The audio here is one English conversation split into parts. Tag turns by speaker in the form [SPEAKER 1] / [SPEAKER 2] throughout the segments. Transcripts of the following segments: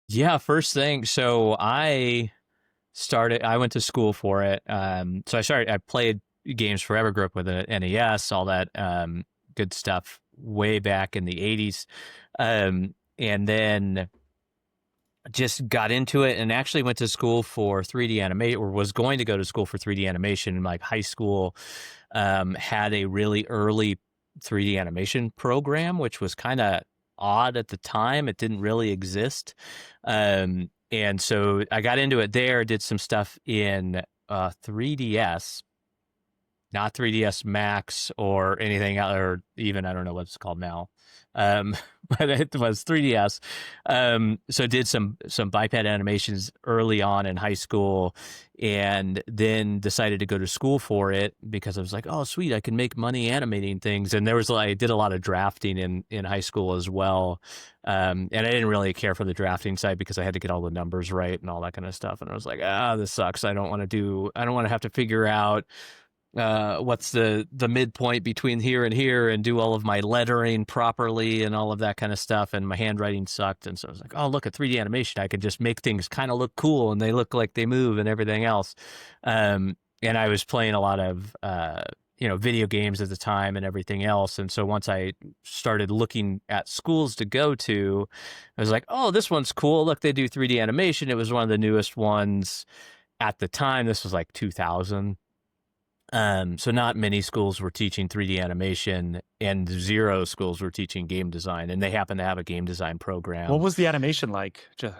[SPEAKER 1] Yeah, first thing. So I went to school for it. I played games forever, grew up with an NES, all that good stuff way back in the 80s. And then just got into it and actually went to school for 3D animation, or was going to go to school for 3D animation in my high school. Had a really early 3D animation program, which was kind of odd at the time. It didn't really exist. And so I got into it there, did some stuff in 3DS, not 3DS Max or anything, or even, I don't know what it's called now. Um, but it was 3DS. So did some biped animations early on in high school, and then decided to go to school for it because I was like, oh, sweet, I can make money animating things. And I did a lot of drafting in high school as well. And I didn't really care for the drafting side because I had to get all the numbers right and all that kind of stuff. And I was like, this sucks. I don't want to have to figure out what's the midpoint between here and do all of my lettering properly and all of that kind of stuff. And my handwriting sucked. And so I was like, oh, look, at 3D animation, I can just make things kind of look cool and they look like they move and everything else. And I was playing a lot of, video games at the time and everything else. And so once I started looking at schools to go to, I was like, oh, this one's cool. Look, they do 3D animation. It was one of the newest ones at the time. This was like 2000. So not many schools were teaching 3D animation, and zero schools were teaching game design, and they happen to have a game design
[SPEAKER 2] What
[SPEAKER 1] program.
[SPEAKER 2] was the animation like?
[SPEAKER 1] The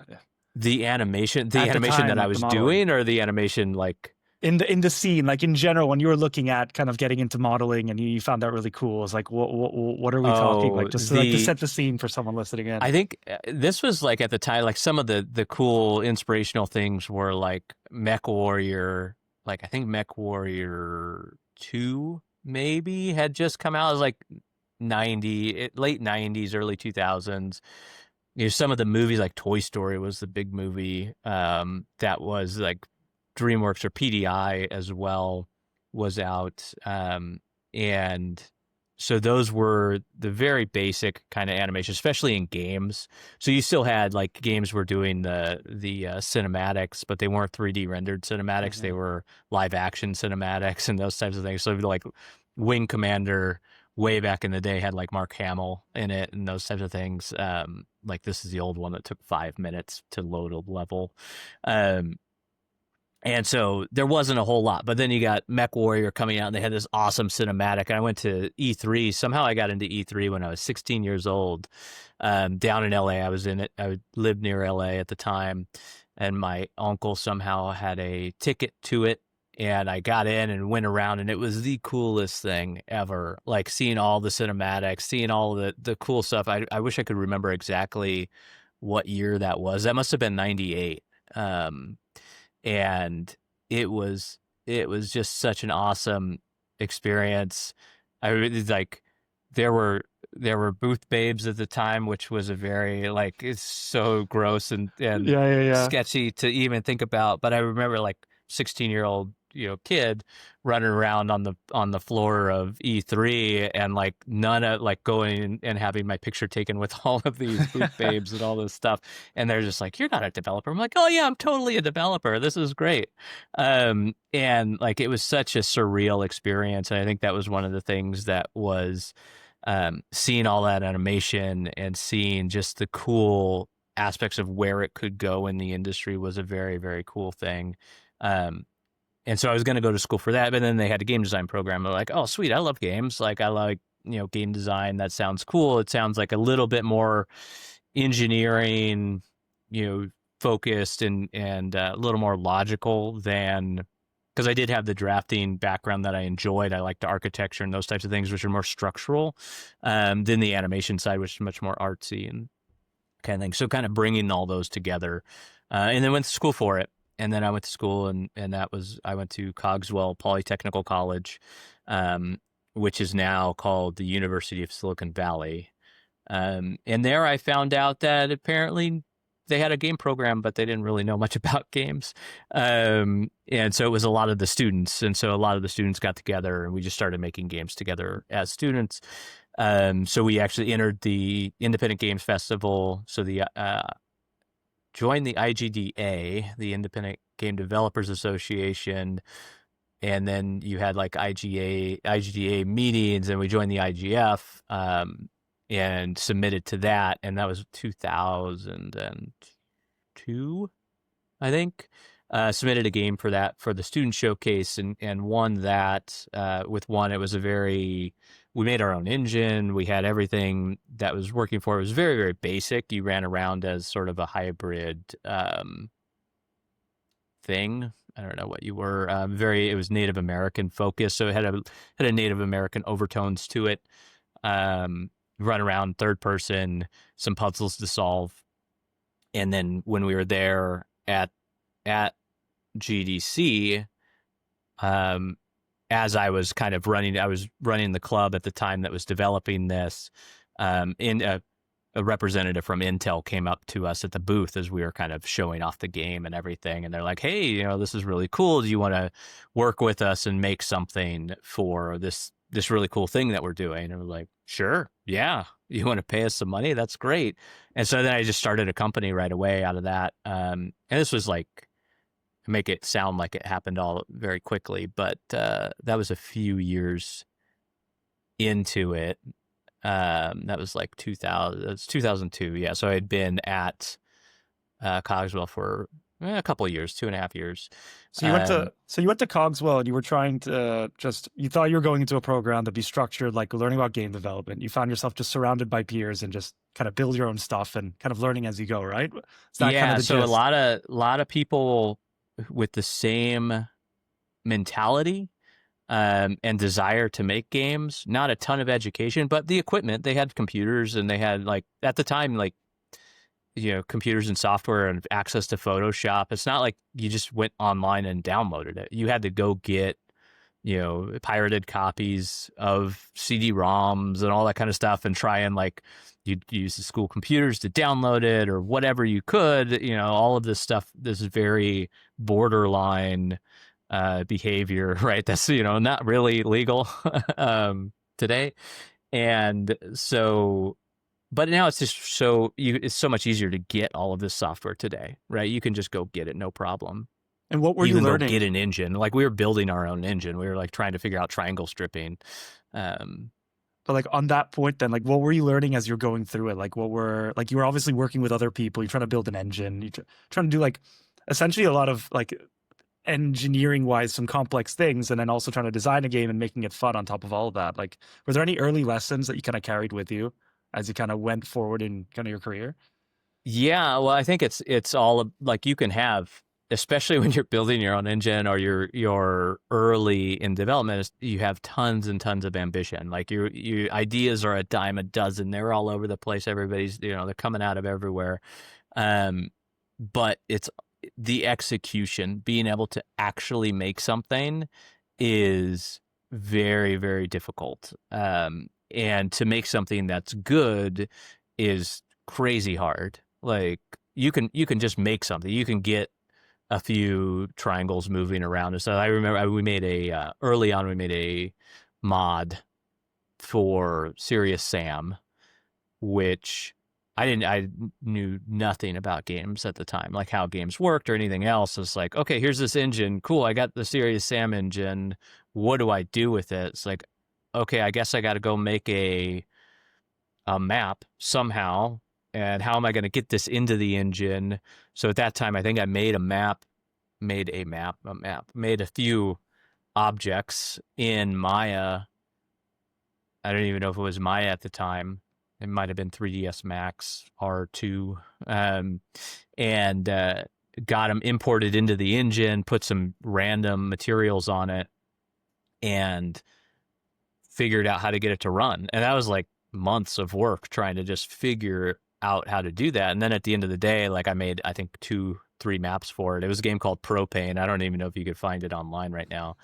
[SPEAKER 2] At the
[SPEAKER 1] animation
[SPEAKER 2] time,
[SPEAKER 1] that I
[SPEAKER 2] like the
[SPEAKER 1] was
[SPEAKER 2] modeling?
[SPEAKER 1] doing, or the animation like,
[SPEAKER 2] In the scene, like in general, when you were looking at kind of getting into modeling and you found that really cool, it's like what are we talking?
[SPEAKER 1] oh,
[SPEAKER 2] Like just to set the scene for someone listening in.
[SPEAKER 1] I think this was like at the time, like some of the cool inspirational things were like Mech Warrior, like I think Mech Warrior 2 maybe had just come out. It was like late 90s, early 2000s. Some of the movies like Toy Story was the big movie, that was like DreamWorks or PDI as well was out. And so those were the very basic kind of animation, especially in games. So you still had like games were doing the cinematics, but they weren't 3D rendered cinematics. They
[SPEAKER 2] Hmm.
[SPEAKER 1] were live action cinematics and those types of things. So like Wing Commander way back in the day had like Mark Hamill in it and those types of things. Like this is the old one that took 5 minutes to load a level. Um, and so there wasn't a whole lot, but then you got Mech Warrior coming out and they had this awesome cinematic. And I went to E3. Somehow I got into E3 when I was 16 years old, down in LA. I was in it. I lived near LA at the time, and my uncle somehow had a ticket to it. And I got in and went around, and it was the coolest thing ever. Like seeing all the cinematics, seeing all the cool stuff. I wish I could remember exactly what year that was. That must have been 98. Um, and it was just such an awesome experience. I really like there were booth babes at the time, which was a very like it's so gross and
[SPEAKER 2] Yeah, yeah, yeah.
[SPEAKER 1] sketchy to even think about. But I remember like 16-year-old kid running around on the floor of E3 and like none of like going and having my picture taken with all of these booth babes and all this stuff, and they're just like, you're not a developer. I'm like, oh yeah, I'm totally a developer, this is great. And like it was such a surreal experience, and I think that was one of the things that was seeing all that animation and seeing just the cool aspects of where it could go in the industry was a very, very cool thing. Um, and so I was going to go to school for that, but then they had a game design program. They're like, oh, sweet, I love games. Like, I like, game design. That sounds cool. It sounds like a little bit more engineering, you know, focused and a little more logical than, because I did have the drafting background that I enjoyed. I liked the architecture and those types of things, which are more structural, than the animation side, which is much more artsy and kind of thing. So kind of bringing all those together, and then went to school for it. And then I went to school, and I went to Cogswell Polytechnical College, which is now called the University of Silicon Valley. And there I found out that apparently they had a game program, but they didn't really know much about games. And so it was a lot of the students. And so a lot of the students got together and we just started making games together as students. So we actually entered the Independent Games Festival. So the joined the IGDA, the Independent Game Developers Association, and then you had like IGDA meetings, and we joined the IGF, and submitted to that, and that was 2002, I think. Submitted a game for that for the student showcase, and won that. With one, it was we made our own engine. We had everything that was working for it. It was very, very basic. You ran around as sort of a hybrid thing. I don't know what you were. It was Native American focused, so it had a Native American overtones to it. Run around third person, some puzzles to solve, and then when we were there at GDC, as I was kind of I was running the club at the time that was developing this. A representative from Intel came up to us at the booth as we were kind of showing off the game and everything. And they're like, hey, this is really cool. Do you want to work with us and make something for this really cool thing that we're doing? And we're like, sure. Yeah. You want to pay us some money? That's great. And so then I just started a company right away out of that. And this was like, make it sound like it happened all very quickly, but that was a few years into it. That was like 2002. Yeah. So I had been at Cogswell for a couple of years, 2.5 years.
[SPEAKER 2] So you went to Cogswell, and you were trying to you thought you were going into a program to be structured, like learning about game development. You found yourself just surrounded by peers and just kind of build your own stuff and kind of learning as you go, right? Is that kind of the
[SPEAKER 1] so
[SPEAKER 2] gist?
[SPEAKER 1] a lot of people with the same mentality and desire to make games. Not a ton of education, but the equipment. They had computers, and they had, like, at the time, like, computers and software and access to Photoshop. It's not like you just went online and downloaded it. You had to go get, pirated copies of CD-ROMs and all that kind of stuff, and try and, like, you'd use the school computers to download it or whatever you could. All of this stuff, this is very borderline behavior, right? That's, not really legal today. And so, but now it's just it's so much easier to get all of this software today, right? You can just go get it, no problem.
[SPEAKER 2] And what were you learning?
[SPEAKER 1] Get an engine. Like, we were building our own engine. We were like trying to figure out triangle stripping.
[SPEAKER 2] But like on that point, then, like, what were you learning as you're going through it? Like, you were obviously working with other people. You're trying to build an engine. You're trying to do, like, essentially a lot of, like, engineering wise, some complex things, and then also trying to design a game and making it fun on top of all of that. Like, were there any early lessons that you kind of carried with you as you kind of went forward in kind of your career?
[SPEAKER 1] Yeah, well, I think it's all, like, you can have, especially when you're building your own engine or you're early in development, you have tons and tons of ambition. Like, your ideas are a dime a dozen. They're all over the place. Everybody's, they're coming out of everywhere. But it's the execution, being able to actually make something is very, very difficult. And to make something that's good is crazy hard. Like, you can just make something. You can get a few triangles moving around. And so I remember early on, we made a mod for Serious Sam, which I knew nothing about games at the time, like how games worked or anything else. It's like, okay, here's this engine. Cool. I got the Serious Sam engine. What do I do with it? It's like, okay, I guess I got to go make a map somehow. And how am I going to get this into the engine? So at that time, I think I made a few objects in Maya. I don't even know if it was Maya at the time. It might have been 3ds Max R2, and got them imported into the engine, put some random materials on it, and figured out how to get it to run. And that was like months of work trying to just figure out how to do that. And then at the end of the day, like, I made, I think, 2-3 maps for it. It was a game called Propane. I don't even know if you could find it online right now.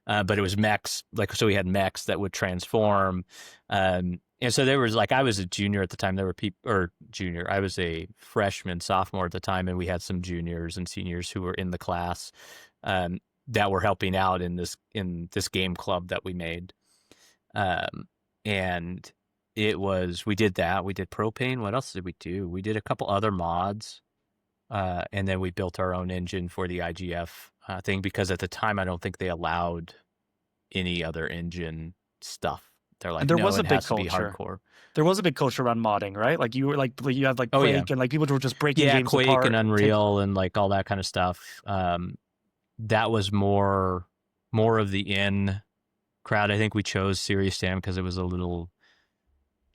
[SPEAKER 1] But it was mechs, like, so we had mechs that would transform. And so there was, like, I was a junior at the time. There were I was a freshman, sophomore at the time, and we had some juniors and seniors who were in the class that were helping out in this game club that we made. And we did that. We did Propane. What else did we do? We did a couple other mods. And then we built our own engine for the IGF thing, because at the time I don't think they allowed any other engine stuff. They're
[SPEAKER 2] And
[SPEAKER 1] like,
[SPEAKER 2] there
[SPEAKER 1] no,
[SPEAKER 2] was a
[SPEAKER 1] it
[SPEAKER 2] big
[SPEAKER 1] has to be
[SPEAKER 2] culture.
[SPEAKER 1] hardcore.
[SPEAKER 2] There was a big culture around modding, right? Like you were like you had like
[SPEAKER 1] Oh yeah,
[SPEAKER 2] Quake and like people were just breaking
[SPEAKER 1] yeah,
[SPEAKER 2] games
[SPEAKER 1] Quake and
[SPEAKER 2] apart and take.
[SPEAKER 1] Unreal and like all that kind of stuff. That was more of the in crowd. I think we chose Serious Sam because it was a little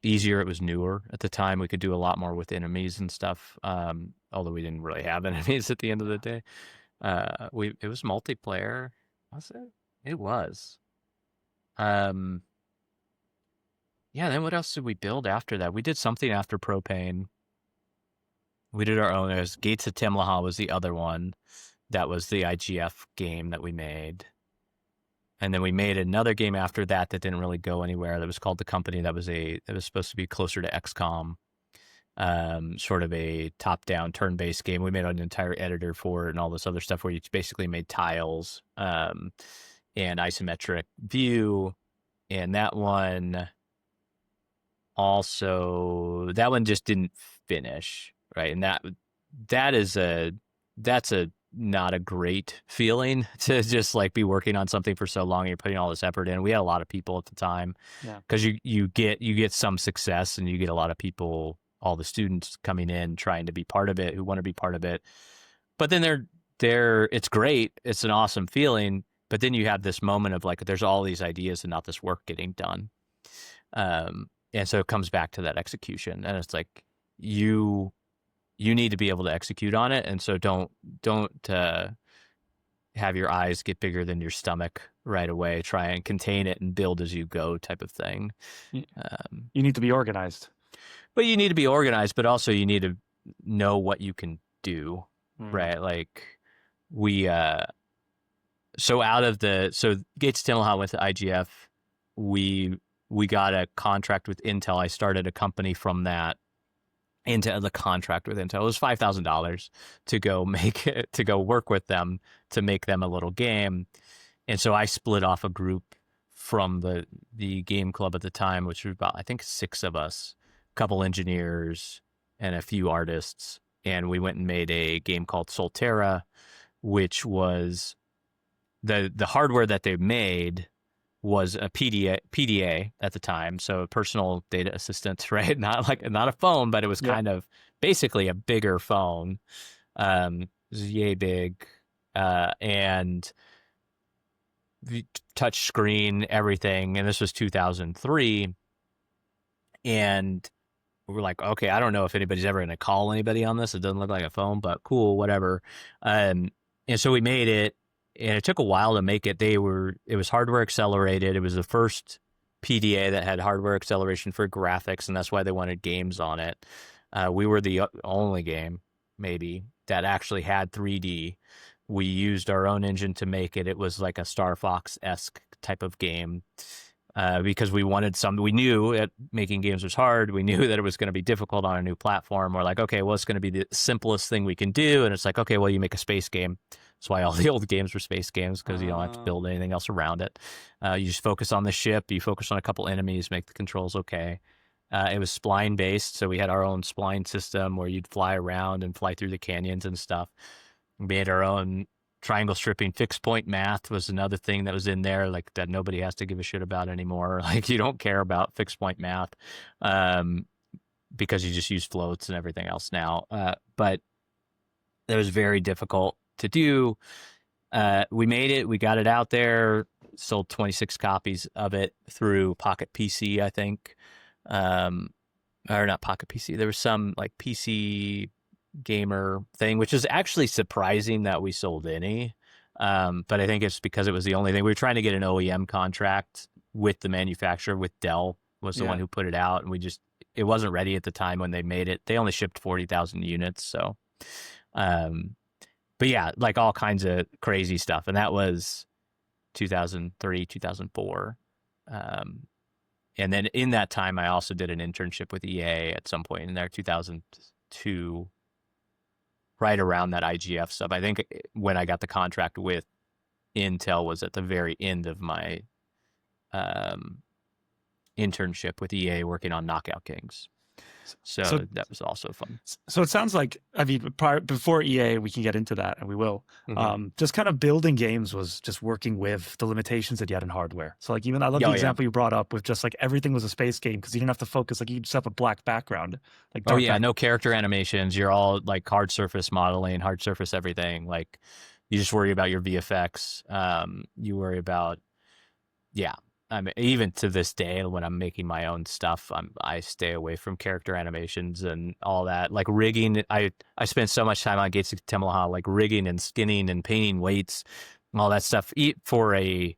[SPEAKER 1] easier. It was newer at the time. We could do a lot more with enemies and stuff. Although we didn't really have enemies at the end of the day. It was multiplayer. Was it? It was. Um, yeah. Then what else did we build after that? We did something after Propane. We did our own. It was Gates of Timlaha was the other one. That was the IGF game that we made. And then we made another game after that that didn't really go anywhere. That was called The Company. That was supposed to be closer to XCOM, sort of a top-down turn-based game. We made an entire editor for it and all this other stuff where you basically made tiles and isometric view. And that one just didn't finish, right? And that's a not a great feeling to just like be working on something for so long and you're putting all this effort in. We had a lot of people at the time because you get some success and you get a lot of people, all the students coming in trying to be part of it, who want to be part of it. But then it's great. It's an awesome feeling. But then you have this moment of like, there's all these ideas and not this work getting done. And so it comes back to that execution, and it's like, you need to be able to execute on it. And so don't have your eyes get bigger than your stomach right away. Try and contain it and build as you go type of thing.
[SPEAKER 2] You need to be organized.
[SPEAKER 1] But you need to be organized, but also you need to know what you can do, right? Like so Gates of Timlaha went to IGF. We got a contract with Intel. I started a company from that into the contract with Intel. It was $5,000 to go work with them to make them a little game. And so I split off a group from the game club at the time, which was about, I think, 6 of us, a couple engineers and a few artists. And we went and made a game called Solterra, which was the hardware that they made was a PDA at the time, so a personal data assistant, right? Not a phone, but it was kind of basically a bigger phone. It was yay big, and touch screen, everything. And this was 2003, and we were like, okay, I don't know if anybody's ever going to call anybody on this. It doesn't look like a phone, but cool, whatever. And so we made it. And it took a while to make it. It was hardware accelerated. It was the first PDA that had hardware acceleration for graphics, and that's why they wanted games on it. We were the only game, maybe, that actually had 3D. We used our own engine to make it. It was like a Star Fox-esque type of game because we knew that making games was hard. We knew that it was going to be difficult on a new platform. We're like, okay, well, it's going to be the simplest thing we can do. And it's like, okay, well, you make a space game. That's why all the old games were space games, because you don't have to build anything else around it. You just focus on the ship. You focus on a couple enemies, make the controls okay. It was spline based, so we had our own spline system where you'd fly around and fly through the canyons and stuff. We made our own triangle stripping. Fixed point math was another thing that was in there, like that nobody has to give a shit about anymore. Like you don't care about fixed point math because you just use floats and everything else now. But it was very difficult to do. We made it. We got it out there. Sold 26 copies of it through Pocket PC, I think. Or not Pocket PC. There was some like PC gamer thing, which is actually surprising that we sold any. But I think it's because it was the only thing. We were trying to get an OEM contract with the manufacturer, with Dell was the one who put it out. And it wasn't ready at the time when they made it. They only shipped 40,000 units. So, but yeah, like all kinds of crazy stuff. And that was 2003, 2004. And then in that time, I also did an internship with EA at some point in there, 2002, right around that IGF stuff. I think when I got the contract with Intel was at the very end of my internship with EA working on Knockout Kings.
[SPEAKER 2] So
[SPEAKER 1] So that was also fun.
[SPEAKER 2] So it sounds like, I mean, before EA, we can get into that, and we will.
[SPEAKER 1] Mm-hmm.
[SPEAKER 2] Just kind of building games was just working with the limitations that you had in hardware. So like, even I love the
[SPEAKER 1] Oh yeah.
[SPEAKER 2] example you brought up with just like everything was a space game because you didn't have to focus. Like you just have a black background, like
[SPEAKER 1] Oh
[SPEAKER 2] dark
[SPEAKER 1] yeah.
[SPEAKER 2] back.
[SPEAKER 1] No character animations. You're all like hard surface modeling, hard surface everything. Like you just worry about your VFX. You worry about yeah. I mean, even to this day, when I'm making my own stuff, I stay away from character animations and all that. Like rigging, I spent so much time on Gates of Timalaha, like rigging and skinning and painting weights, all that stuff. For a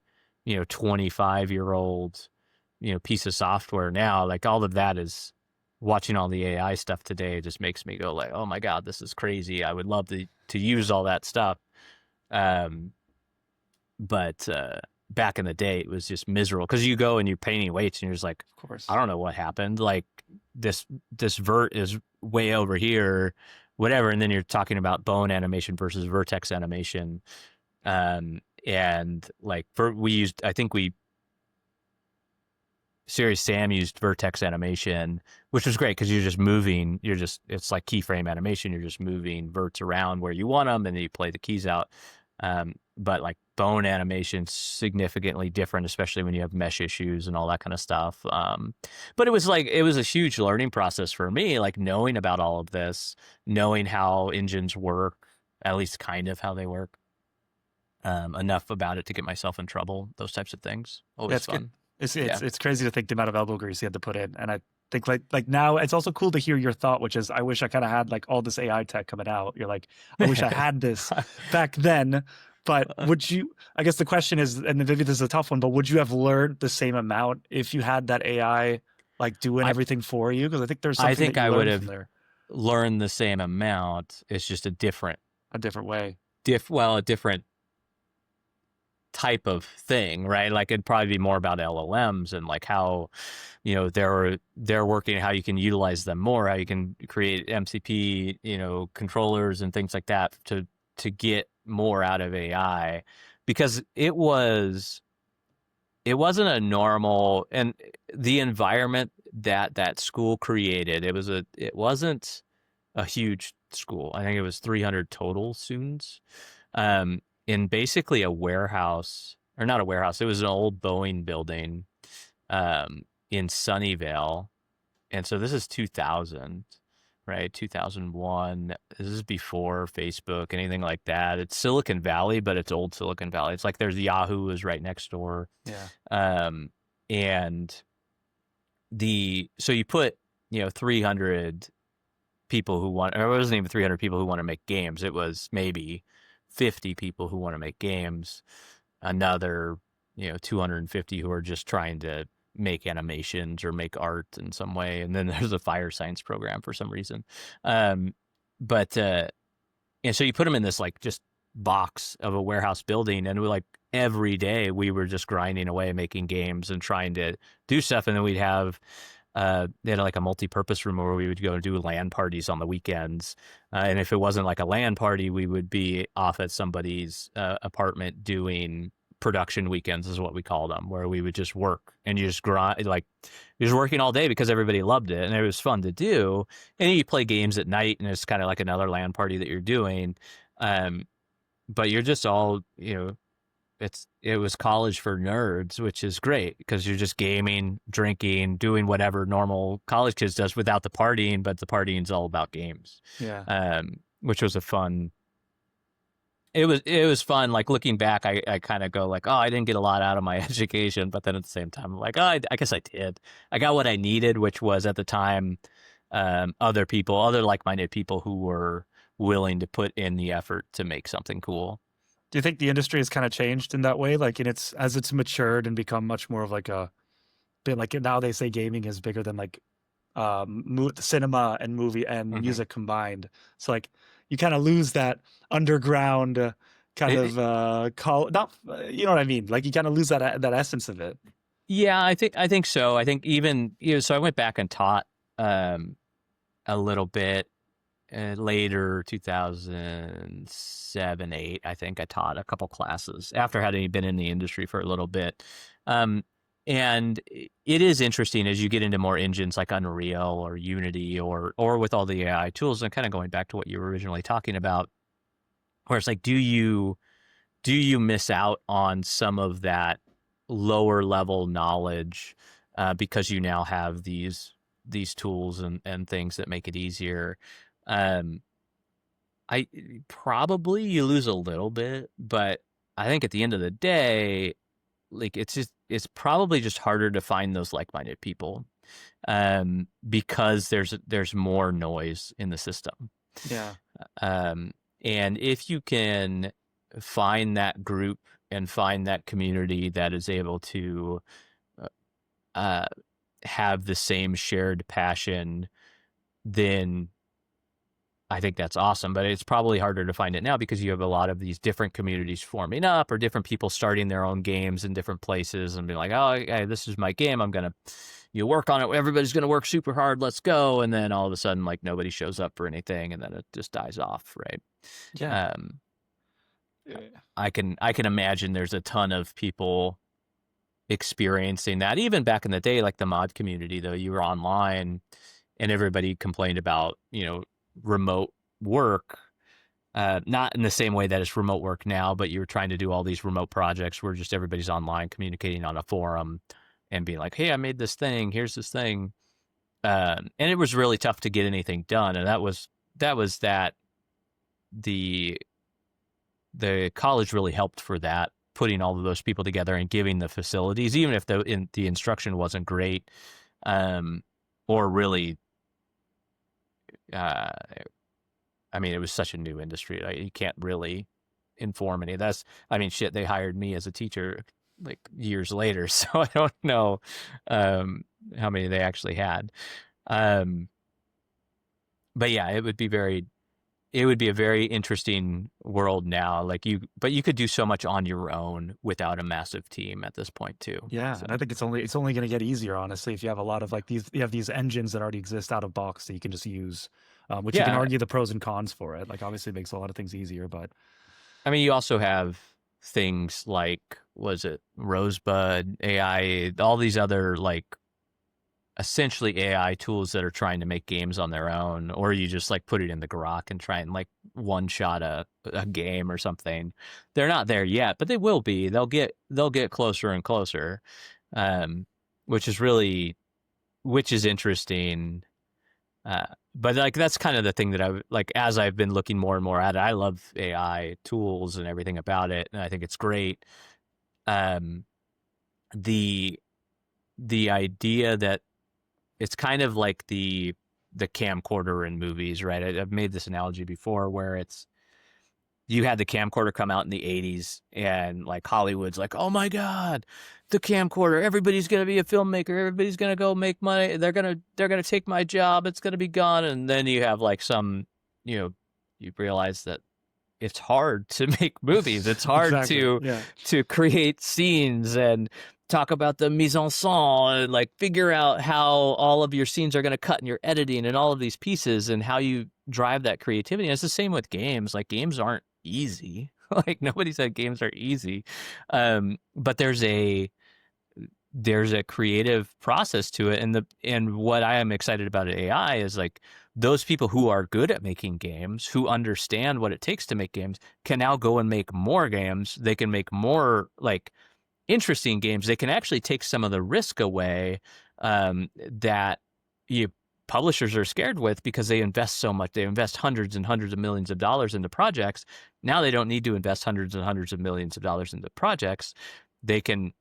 [SPEAKER 1] 25-year-old piece of software now, like all of that is watching all the AI stuff today just makes me go like, oh my god, this is crazy. I would love to use all that stuff. Um, but back in the day, it was just miserable because you go and you're painting weights and you're just like,
[SPEAKER 2] Of course.
[SPEAKER 1] I don't know what happened. Like this vert is way over here, whatever. And then you're talking about bone animation versus vertex animation. And like I think Serious Sam used vertex animation, which was great because you're just moving. It's like keyframe animation. You're just moving verts around where you want them, and then you play the keys out. But like bone animation, significantly different, especially when you have mesh issues and all that kind of stuff. But it was a huge learning process for me, like knowing about all of this, knowing how engines work, at least kind of how they work. Enough about it to get myself in trouble. Those types of things. Always
[SPEAKER 2] That's
[SPEAKER 1] fun.
[SPEAKER 2] good. It's
[SPEAKER 1] Yeah.
[SPEAKER 2] it's crazy to think the amount of elbow grease you had to put in, and I think like now it's also cool to hear your thought, which is I wish I kind of had like all this AI tech coming out. You're like, I wish I had this back then. But would you? I guess the question is, and maybe this is a tough one, but would you have learned the same amount if you had that AI like doing
[SPEAKER 1] I
[SPEAKER 2] everything for you? Because I think there's
[SPEAKER 1] I
[SPEAKER 2] something
[SPEAKER 1] think
[SPEAKER 2] that you
[SPEAKER 1] I would
[SPEAKER 2] learned from
[SPEAKER 1] have
[SPEAKER 2] there
[SPEAKER 1] learned the same amount. It's just a different
[SPEAKER 2] a different way.
[SPEAKER 1] a different type of thing, right? Like it'd probably be more about LLMs and like how, they're working, how you can utilize them more, how you can create MCP, controllers and things like that to get more out of AI, because it wasn't a normal, and the environment that school created, it wasn't a huge school. I think it was 300 total students. In basically a warehouse, or not a warehouse, it was an old Boeing building in Sunnyvale. And so this is 2000, right? 2001. This is before Facebook, anything like that. It's Silicon Valley, but it's old Silicon Valley. It's like there's Yahoo is right next door.
[SPEAKER 2] Yeah.
[SPEAKER 1] And so you put, 300 people who want, or it wasn't even 300 people who want to make games. It was maybe 50 people who want to make games, another 250 who are just trying to make animations or make art in some way, and then there's a fire science program for some reason. But and so you put them in this like just box of a warehouse building, and every day we were just grinding away making games and trying to do stuff, and then we'd have they had like a multi-purpose room where we would go and do LAN parties on the weekends. And if it wasn't like a LAN party, we would be off at somebody's apartment doing production weekends, is what we called them, where we would just work and you just grind, like you're just working all day because everybody loved it and it was fun to do. And you play games at night and it's kind of like another LAN party that you're doing. But you're just all, it was college for nerds, which is great because you're just gaming, drinking, doing whatever normal college kids does without the partying, but the partying's all about games.
[SPEAKER 2] Yeah.
[SPEAKER 1] Which was a fun. It was fun. Like looking back, I kind of go like, oh, I didn't get a lot out of my education, but then at the same time, I'm like, oh, I guess I did. I got what I needed, which was at the time, other like-minded people who were willing to put in the effort to make something cool.
[SPEAKER 2] Do you think the industry has kind of changed in that way? Like as it's matured and become much more of like a bit like now they say gaming is bigger than like cinema and movie and music combined. So like you kind of lose that underground kind of not, you know what I mean? Like you kind of lose that essence of it.
[SPEAKER 1] Yeah, I think so. I think even so I went back and taught a little bit. Later 2007, 8, I think I taught a couple classes after having been in the industry for a little bit. And it is interesting as you get into more engines like Unreal or Unity or with all the AI tools, and kind of going back to what you were originally talking about, where it's like, do you miss out on some of that lower level knowledge because you now have these tools and things that make it easier? Um, I probably you lose a little bit, but I think at the end of the day, like it's probably just harder to find those like-minded people because there's more noise in the system.
[SPEAKER 2] Yeah.
[SPEAKER 1] Um, and if you can find that group and find that community that is able to uh, have the same shared passion, then I think that's awesome. But it's probably harder to find it now because you have a lot of these different communities forming up, or different people starting their own games in different places and being like, oh, hey, this is my game. I'm going to work on it. Everybody's going to work super hard. Let's go. And then all of a sudden, like, nobody shows up for anything, and then it just dies off. Right.
[SPEAKER 2] Yeah.
[SPEAKER 1] I can imagine there's a ton of people experiencing that. Even back in the day, like the mod community, though, you were online and everybody complained about, remote work. Not in the same way that it's remote work now, but you were trying to do all these remote projects where just everybody's online communicating on a forum and being like, hey, I made this thing. Here's this thing. And it was really tough to get anything done. And that was the college really helped for that, putting all of those people together and giving the facilities, even if the instruction wasn't great, or really, I mean, it was such a new industry. You can't really inform any of that. Shit, they hired me as a teacher like years later, so I don't know how many they actually had. But yeah, it would be a very interesting world now. But you could do so much on your own without a massive team at this point too.
[SPEAKER 2] Yeah,
[SPEAKER 1] So.
[SPEAKER 2] and I think it's only going to get easier, honestly, if you have a lot of you have these engines that already exist out of box that you can just use, which you can argue the pros and cons for it. Like, obviously, it makes a lot of things easier, but
[SPEAKER 1] I mean, you also have things like, was it Rosebud AI, all these other essentially AI tools that are trying to make games on their own, or you just put it in the grok and try and one shot a game or something. They're not there yet, but they will be. They'll get closer and closer, which is interesting. But that's kind of the thing that as I've been looking more and more at it. I love AI tools and everything about it, and I think it's great. The idea that it's kind of like the camcorder in movies, right? I've made this analogy before, where you had the camcorder come out in the 80s, and Hollywood's like, oh my God, the camcorder, everybody's going to be a filmmaker. Everybody's going to go make money. They're going to take my job. It's going to be gone. And then you have you realize that it's hard to make movies. It's hard to create scenes and talk about the mise en scène and figure out how all of your scenes are going to cut in your editing and all of these pieces and how you drive that creativity. And it's the same with games. Games aren't easy. Nobody said games are easy. But there's a creative process to it. And what I am excited about at AI is those people who are good at making games, who understand what it takes to make games, can now go and make more games. They can make more interesting games. They can actually take some of the risk away that publishers are scared with, because they invest so much. They invest hundreds and hundreds of millions of dollars into projects. Now they don't need to invest hundreds and hundreds of millions of dollars into projects. They can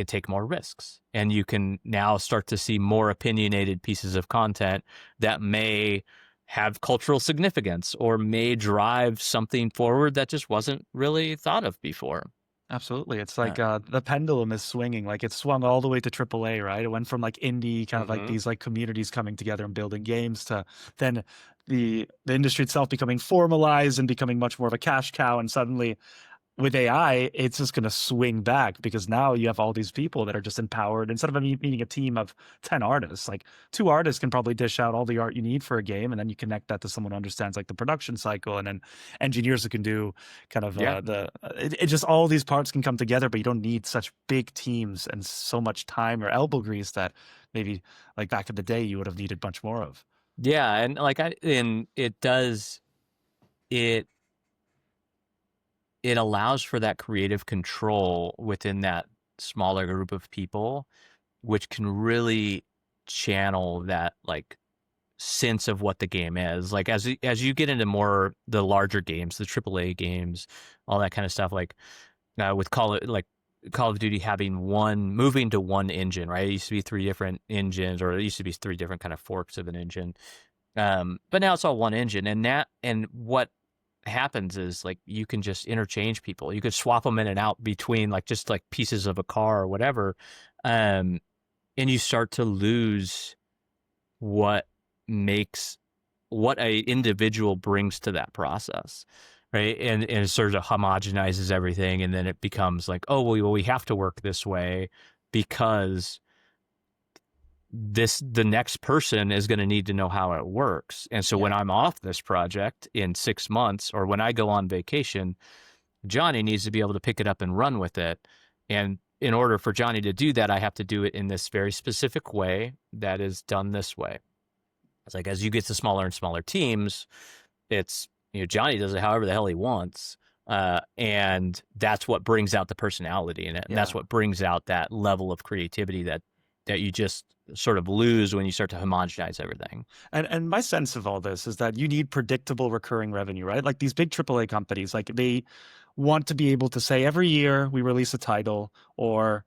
[SPEAKER 1] take more risks, and you can now start to see more opinionated pieces of content that may have cultural significance or may drive something forward that just wasn't really thought of before.
[SPEAKER 2] Absolutely. It's the pendulum is swinging. It swung all the way to AAA, right? It went from indie kind of these communities coming together and building games to then the industry itself becoming formalized and becoming much more of a cash cow. And suddenly with AI, it's just going to swing back because now you have all these people that are just empowered. Instead of meeting a team of 10 artists, like 2 artists can probably dish out all the art you need for a game. And then you connect that to someone who understands like the production cycle, and then engineers who can do kind of
[SPEAKER 1] Yeah.
[SPEAKER 2] it just all these parts can come together, but you don't need such big teams and so much time or elbow grease that maybe like back in the day you would have needed much more of.
[SPEAKER 1] Yeah. And like, and it does, it, it allows for that creative control within that smaller group of people, which can really channel that like sense of what the game is. Like as you get into more the larger games, the AAA games, all that kind of stuff, like with Call of Duty having moving to one engine, right? It used to be 3 different engines, or it used to be 3 different kind of forks of an engine. But now it's all one engine, and what happens is like you can just interchange people. You could swap them in and out between like just like pieces of a car or whatever, and you start to lose what makes what a individual brings to that process, right? And it sort of homogenizes everything, and then it becomes like, oh well, we have to work this way because the next person is going to need to know how it works. And so when
[SPEAKER 2] Yeah.
[SPEAKER 1] I'm off this project in 6 months, or when I go on vacation, Johnny needs to be able to pick it up and run with it. And in order for Johnny to do that, I have to do it in this very specific way that is done this way. It's like as you get to smaller and smaller teams, it's, Johnny does it however the hell he wants. And that's what brings out the personality in it. And that's
[SPEAKER 2] Yeah.
[SPEAKER 1] what brings out that level of creativity that you just sort of lose when you start to homogenize everything.
[SPEAKER 2] And my sense of all this is that you need predictable recurring revenue, right? Like these big AAA companies, like they want to be able to say every year we release a title, or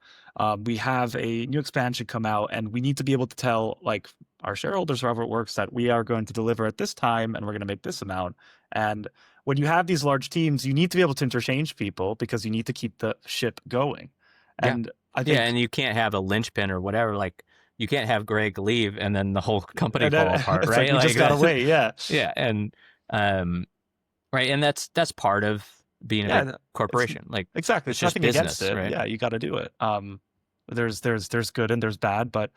[SPEAKER 2] we have a new expansion come out, and we need to be able to tell like our shareholders, however it works, that we are going to deliver at this time and we're going to make this amount. And when you have these large teams, you need to be able to interchange people because you need to keep the ship going.
[SPEAKER 1] Yeah.
[SPEAKER 2] And I
[SPEAKER 1] Yeah.
[SPEAKER 2] think
[SPEAKER 1] And you can't have a linchpin or whatever. Like you can't have Greg leave and then the whole company
[SPEAKER 2] and then,
[SPEAKER 1] fall apart,
[SPEAKER 2] it's like
[SPEAKER 1] right?
[SPEAKER 2] we
[SPEAKER 1] Like
[SPEAKER 2] just gotta
[SPEAKER 1] that.
[SPEAKER 2] wait. Yeah.
[SPEAKER 1] Yeah. And, right. And that's part of being a big
[SPEAKER 2] Yeah, it's
[SPEAKER 1] corporation. Like
[SPEAKER 2] exactly.
[SPEAKER 1] it's
[SPEAKER 2] It's
[SPEAKER 1] just
[SPEAKER 2] nothing against
[SPEAKER 1] business,
[SPEAKER 2] it.
[SPEAKER 1] right?
[SPEAKER 2] Yeah, you got to do it. There's good and there's bad, but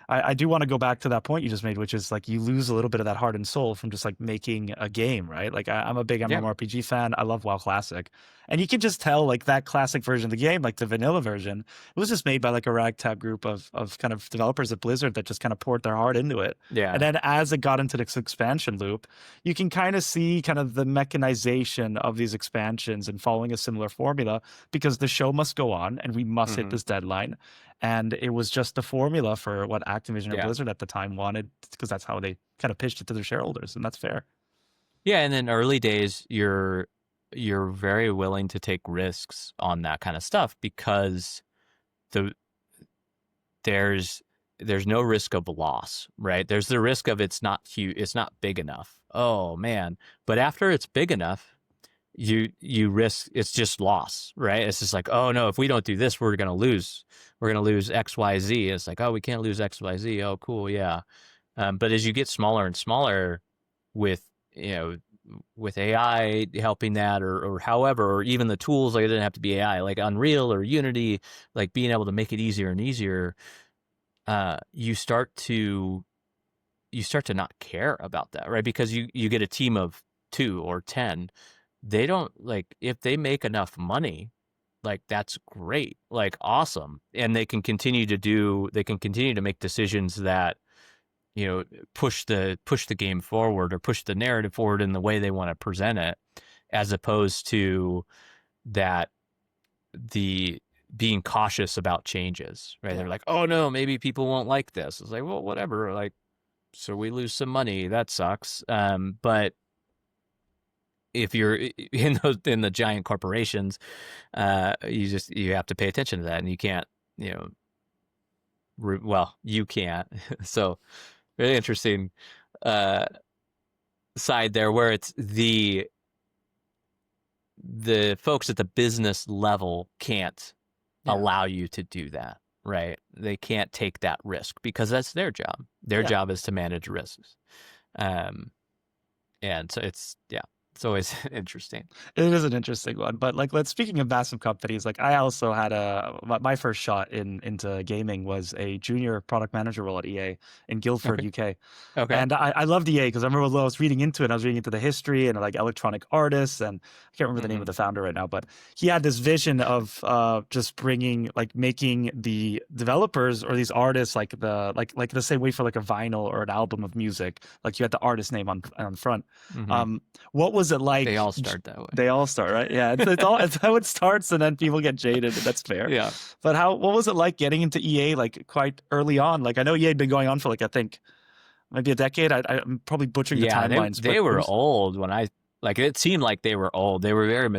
[SPEAKER 2] I do want to go back to that point you just made, which is like you lose a little bit of that heart and soul from just like making a game, right? Like I'm a big
[SPEAKER 1] Yeah.
[SPEAKER 2] MMORPG fan. I love WoW Classic, and you can just tell like that classic version of the game, like the vanilla version, it was just made by like a ragtag group of kind of developers at Blizzard that just kind of poured their heart into it.
[SPEAKER 1] Yeah.
[SPEAKER 2] And then as it got into this expansion loop, you can kind of see kind of the mechanization of these expansions and following a similar formula because the show must go on and we must hit
[SPEAKER 1] Mm-hmm.
[SPEAKER 2] this deadline. And it was just the formula for what Activision or
[SPEAKER 1] Yeah.
[SPEAKER 2] Blizzard at the time wanted, because that's how they kind of pitched it to their shareholders, and that's fair.
[SPEAKER 1] Yeah. And in early days, you're very willing to take risks on that kind of stuff because the there's no risk of loss, right? There's the risk of it's not huge, it's not big enough. Oh man. But after it's big enough, you risk it's just loss, right? It's just like, oh no, if we don't do this, we're gonna lose. We're gonna lose XYZ. It's like, oh, we can't lose XYZ. Oh, cool, yeah. But as you get smaller and smaller with with AI helping that, or however, or even the tools, like it didn't have to be AI, like Unreal or Unity, like being able to make it easier and easier, you start to not care about that, right? Because you get a team of 2 or 10, they don't like if they make enough money, like that's great, like awesome, and they can continue to make decisions that push the game forward or push the narrative forward in the way they want to present it, as opposed to that the being cautious about changes, right?
[SPEAKER 2] Yeah.
[SPEAKER 1] They're like, oh no, maybe people won't like this. It's like, well, whatever, like, so we lose some money, that sucks. But if you're in the giant corporations, you have to pay attention to that, and you can't, well, you can't. So very interesting side there, where it's the folks at the business level can't allow you to do that, right? They can't take that risk because that's their job. Their job is to manage risks. And so it's, yeah. it's always interesting.
[SPEAKER 2] It is an interesting one, but like, let's speaking of massive companies, like I also had my first shot into gaming was a junior product manager role at EA in Guildford,
[SPEAKER 1] Okay.
[SPEAKER 2] UK.
[SPEAKER 1] Okay.
[SPEAKER 2] And I loved EA because I remember I was reading into it. I was reading into the history and like electronic artists, and I can't remember the name of
[SPEAKER 1] Hmm.
[SPEAKER 2] the founder right now, but he had this vision of just bringing like making the developers or these artists like the same way for like a vinyl or an album of music, like you had the artist name on the front.
[SPEAKER 1] Hmm.
[SPEAKER 2] Um, what was it
[SPEAKER 1] They
[SPEAKER 2] like?
[SPEAKER 1] all start that way.
[SPEAKER 2] They all start, right? Yeah, it's all it's how it starts, and then people get jaded, and that's fair.
[SPEAKER 1] Yeah.
[SPEAKER 2] But what was it like getting into EA like quite early on? Like I know EA had been going on for like I think maybe a decade. I'm probably butchering the
[SPEAKER 1] Yeah,
[SPEAKER 2] timelines, but
[SPEAKER 1] they
[SPEAKER 2] it
[SPEAKER 1] were
[SPEAKER 2] was
[SPEAKER 1] old when I like it seemed like they were old. They were very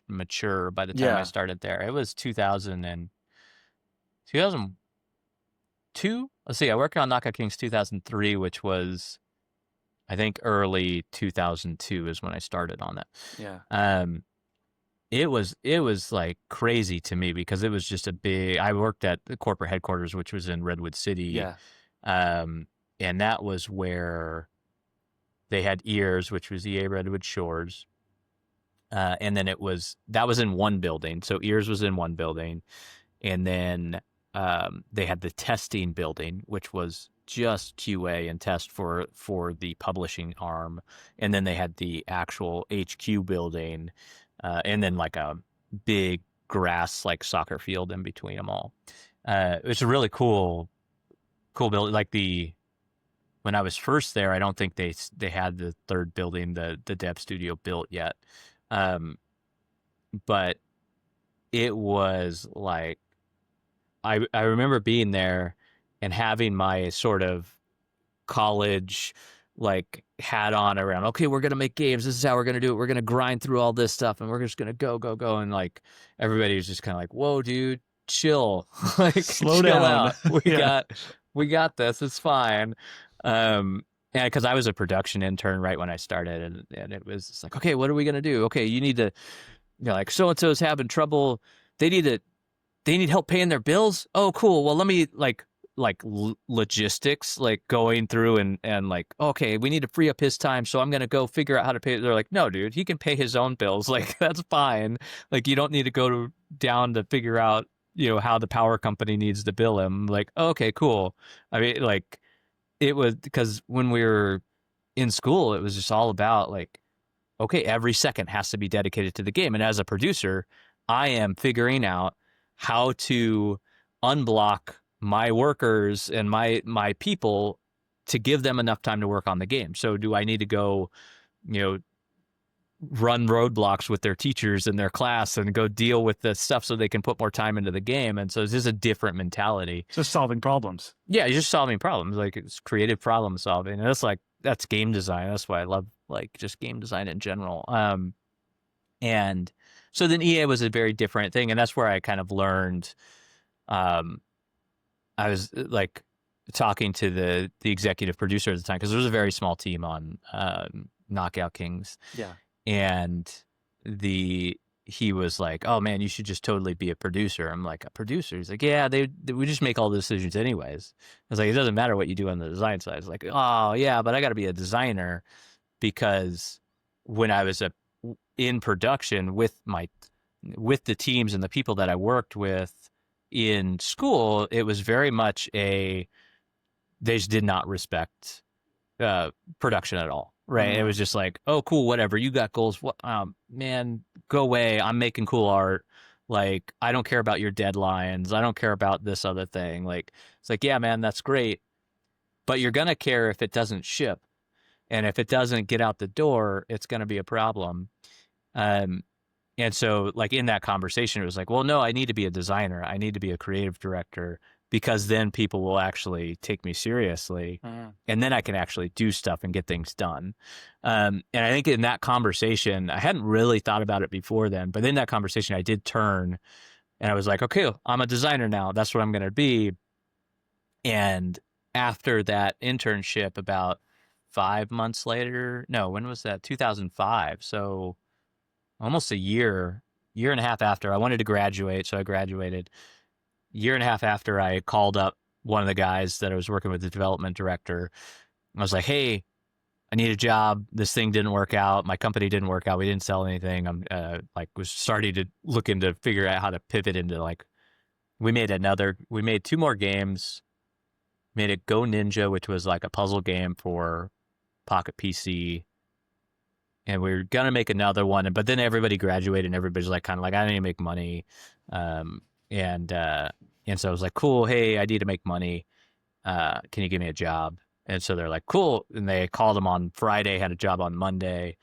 [SPEAKER 1] mature by the time I
[SPEAKER 2] yeah,
[SPEAKER 1] started there. It was 2000 and 2002. Let's see. I worked on Knockout Kings 2003, which was I think early 2002 is when I started on that.
[SPEAKER 2] yeah,
[SPEAKER 1] Um it was like crazy to me because it was just a big I worked at the corporate headquarters which was in Redwood City.
[SPEAKER 2] yeah.
[SPEAKER 1] Um and that was where they had Ears, which was EA Redwood Shores. And then that was in one building. So Ears was in one building. And then they had the testing building, which was just QA and test for the publishing arm. And then they had the actual HQ building, and then like a big grass like soccer field in between them all. It's a really cool building. Like when I was first there, I don't think they had the third building, the dev studio built yet. Um, but it was like I remember being there and having my sort of college like hat on around. Okay, we're gonna make games. This is how we're gonna do it. We're gonna grind through all this stuff, and we're just gonna go. And like everybody was just kind of like, "Whoa, dude, chill, like
[SPEAKER 2] Slow
[SPEAKER 1] chill
[SPEAKER 2] down.
[SPEAKER 1] out. We
[SPEAKER 2] Yeah,
[SPEAKER 1] got we got this. It's fine." And because I was a production intern right when I started, and it was just like, okay, what are we gonna do? Okay, you need to, like so and so is having trouble. They need to they need help paying their bills. Oh, cool. Well, let me logistics, like going through and like, okay, we need to free up his time, so I'm gonna go figure out how to pay. They're like, no, dude, he can pay his own bills. Like that's fine. Like you don't need to down to figure out how the power company needs to bill him. Like, okay, cool. I mean, like it was because when we were in school, it was just all about like, okay, every second has to be dedicated to the game. And as a producer, I am figuring out how to unblock my workers and my people to give them enough time to work on the game. So do I need to go, you know, run roadblocks with their teachers in their class and go deal with the stuff so they can put more time into the game? And so it's just a different mentality.
[SPEAKER 2] just solving problems.
[SPEAKER 1] Yeah, you're just solving problems. Like it's creative problem solving. And that's game design. That's why I love like just game design in general. And so then EA was a very different thing, and that's where I kind of learned. I was like talking to the executive producer at the time because there was a very small team on Knockout Kings,
[SPEAKER 2] Yeah,
[SPEAKER 1] and he was like, "Oh man, you should just totally be a producer." I'm like, "A producer?" He's like, "Yeah, we just make all the decisions anyways." I was like, "It doesn't matter what you do on the design side." It's like, "Oh yeah, but I got to be a designer because when I was in production with the teams and the people that I worked with in school, it was very much they just did not respect production at all. Right. It was just like, oh, cool, whatever. You got goals. What, man, go away. I'm making cool art. Like, I don't care about your deadlines. I don't care about this other thing. Like, it's like, yeah, man, that's great. But you're going to care if it doesn't ship. And if it doesn't get out the door, it's going to be a problem. Um, and so, like, in that conversation, it was like, well, no, I need to be a designer. I need to be a creative director because then people will actually take me seriously. And then I can actually do stuff and get things done. And I think in that conversation, I hadn't really thought about it before then, but in that conversation, I did turn and I was like, okay, I'm a designer now. That's what I'm going to be. And after that internship, about 5 months later, no, when was that? 2005. So almost a year and a half after I wanted to graduate. So I graduated. Year and a half after, I called up one of the guys that I was working with, the development director. I was like, hey, I need a job. This thing didn't work out. My company didn't work out. We didn't sell anything. I'm like was starting to look into figure out how to pivot into like we made 2 more games. Made a Go Ninja, which was like a puzzle game for Pocket PC, and we were gonna make another one, but then everybody graduated and everybody's like kind of like I need to make money, um, and uh, and so I was like, cool, hey, I need to make money. Can you give me a job? And so they're like, cool, and they called him on Friday, had a job on Monday.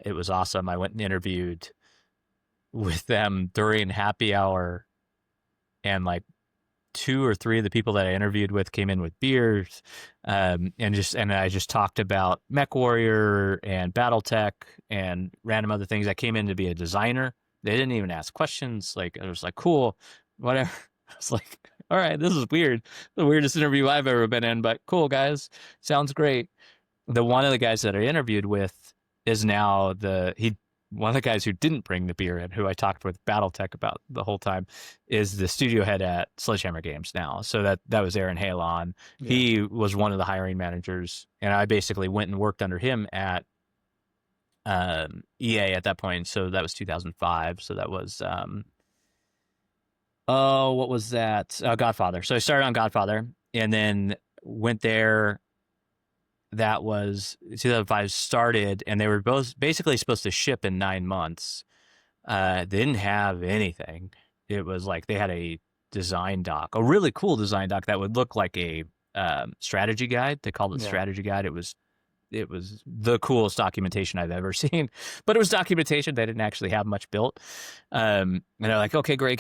[SPEAKER 1] It was awesome. I went and interviewed with them during happy hour, and like 2 or 3 of the people that I interviewed with came in with beers, and I just talked about MechWarrior and BattleTech and random other things. I came in to be a designer. They didn't even ask questions. Like I was like, cool, whatever. I was like, all right, this is weird. The weirdest interview I've ever been in, but cool, guys. Sounds great. One of the guys that I interviewed with is now one of the guys who didn't bring the beer in, who I talked with BattleTech about the whole time, is the studio head at Sledgehammer Games now. So that was Aaron Halon. Yeah. He was one of the hiring managers, and I basically went and worked under him at EA at that point. So that was 2005. So that was what was that? Godfather. So I started on Godfather, and then went there. That was 2005 started, and they were both basically supposed to ship in 9 months. They didn't have anything. It was like they had a design doc, a really cool design doc that would look like a strategy guide. They called it strategy guide. It was the coolest documentation I've ever seen, but it was documentation. They didn't actually have much built. And they're like, okay, Greg,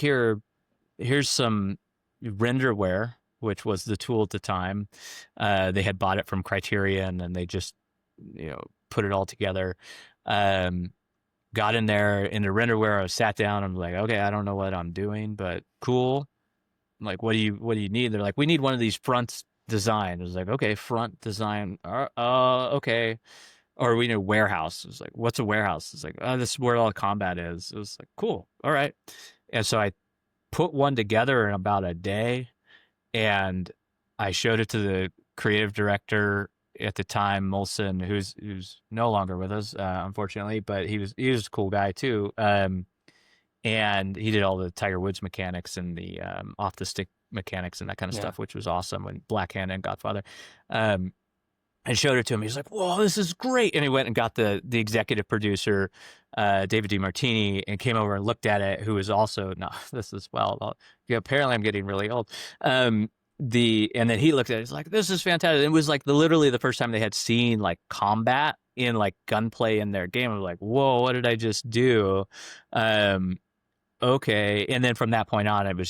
[SPEAKER 1] here's some renderware, which was the tool at the time. They had bought it from Criterion, and they just, put it all together. Got in there in the renderware. I sat down. I'm like, okay, I don't know what I'm doing, but cool. I'm like, what do you need? They're like, we need one of these front design. I was like, okay, front design. Okay. Or we need a warehouse. I was like, what's a warehouse? It's like, oh, this is where all the combat is. It was like, cool. All right. And so I put one together in about a day. And I showed it to the creative director at the time, Molson, who's no longer with us, unfortunately, but he was a cool guy too. And he did all the Tiger Woods mechanics and the off the stick mechanics and that kind of stuff, which was awesome. When Black Hand and Godfather, I showed it to him. He was like, "Whoa, this is great!" And he went and got the executive producer, David DiMartini, and came over and looked at it. Who was also this is apparently I'm getting really old. And then he looked at it. He's like, "This is fantastic." It was like literally the first time they had seen like combat in like gunplay in their game. I was like, "Whoa, what did I just do?" Okay, and then from that point on, it was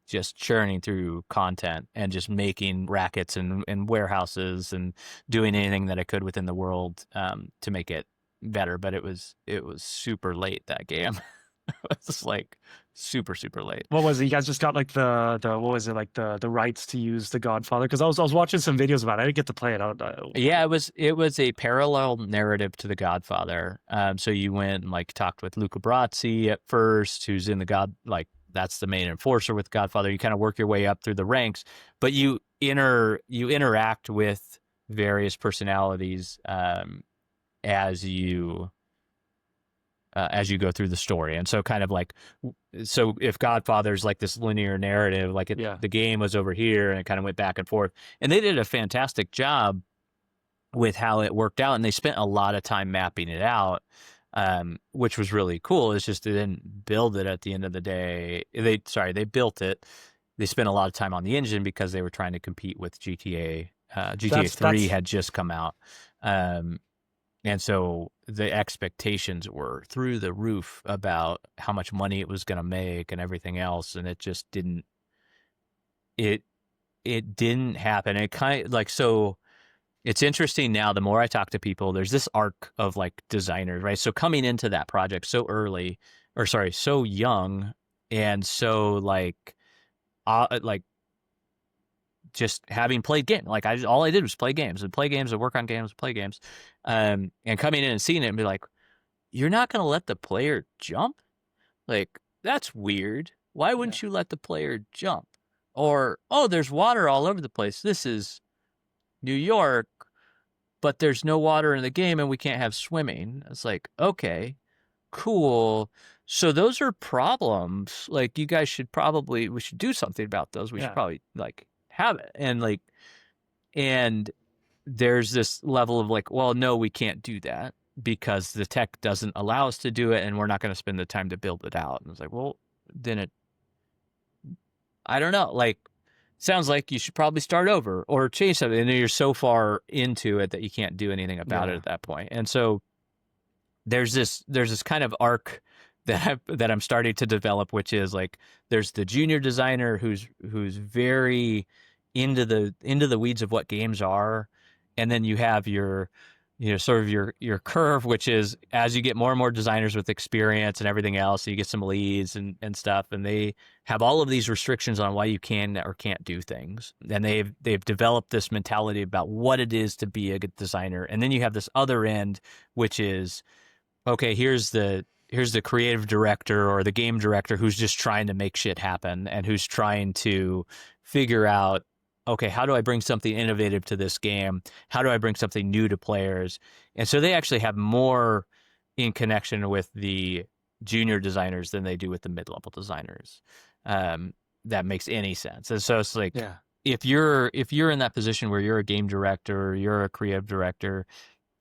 [SPEAKER 1] just churning through content and just making rackets and warehouses and doing anything that I could within the world to make it better. But it was super late, that game. It was like super late.
[SPEAKER 2] What was it? You guys just got like the what was it, like the rights to use the Godfather? Because I was watching some videos about it. I didn't get to play it out.
[SPEAKER 1] Yeah, it was a parallel narrative to the Godfather. So you went and like talked with Luca Brasi at first, who's in that's the main enforcer with Godfather. You kind of work your way up through the ranks, but you interact with various personalities as you go through the story. And so kind of like, so if Godfather's like this linear narrative, like the game was over here and it kind of went back and forth, and they did a fantastic job with how it worked out. And they spent a lot of time mapping it out. Which was really cool. It's just they didn't build it at the end of the day. They built it. They spent a lot of time on the engine because they were trying to compete with GTA. GTA 3 had just come out. And so the expectations were through the roof about how much money it was going to make and everything else. And it just didn't happen. It kind of like, so it's interesting now, the more I talk to people, there's this arc of like designers, right? So coming into that project so young, and so like just having played games, like all I did was play games and work on games, play games, and coming in and seeing it and be like, you're not going to let the player jump? Like, that's weird. Why wouldn't you let the player jump? Or, oh, there's water all over the place. This is New York, but there's no water in the game and we can't have swimming. It's like, okay, cool. So those are problems. Like, you guys should probably, we should do something about those. We should probably like have it. And like, and there's this level of like, well, no, we can't do that because the tech doesn't allow us to do it, and we're not going to spend the time to build it out. And it's like, well, then I don't know. Like, sounds like you should probably start over or change something. And you're so far into it that you can't do anything about it at that point. And so there's this kind of arc that I'm starting to develop, which is like, there's the junior designer who's very into the weeds of what games are, and then you have your, you know, sort of your curve, which is as you get more and more designers with experience and everything else, you get some leads and stuff, and they have all of these restrictions on why you can or can't do things, and they've developed this mentality about what it is to be a good designer. And then you have this other end, which is, okay, here's the creative director or the game director who's just trying to make shit happen and who's trying to figure out, okay, how do I bring something innovative to this game? How do I bring something new to players? And so they actually have more in connection with the junior designers than they do with the mid-level designers. That makes any sense. And so it's like, if you're in that position where you're a game director, or you're a creative director,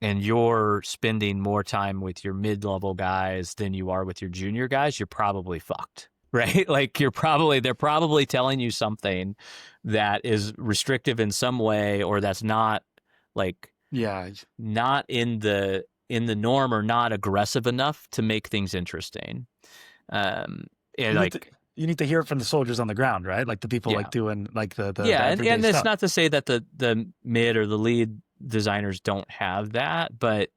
[SPEAKER 1] and you're spending more time with your mid-level guys than you are with your junior guys, you're probably fucked. Right? Like, they're probably telling you something that is restrictive in some way, or that's not like, not in the norm, or not aggressive enough to make things interesting. And
[SPEAKER 2] you need to hear it from the soldiers on the ground, right? Like the people like doing like the
[SPEAKER 1] and
[SPEAKER 2] stuff.
[SPEAKER 1] it's not to say that the mid or the lead designers don't have that, but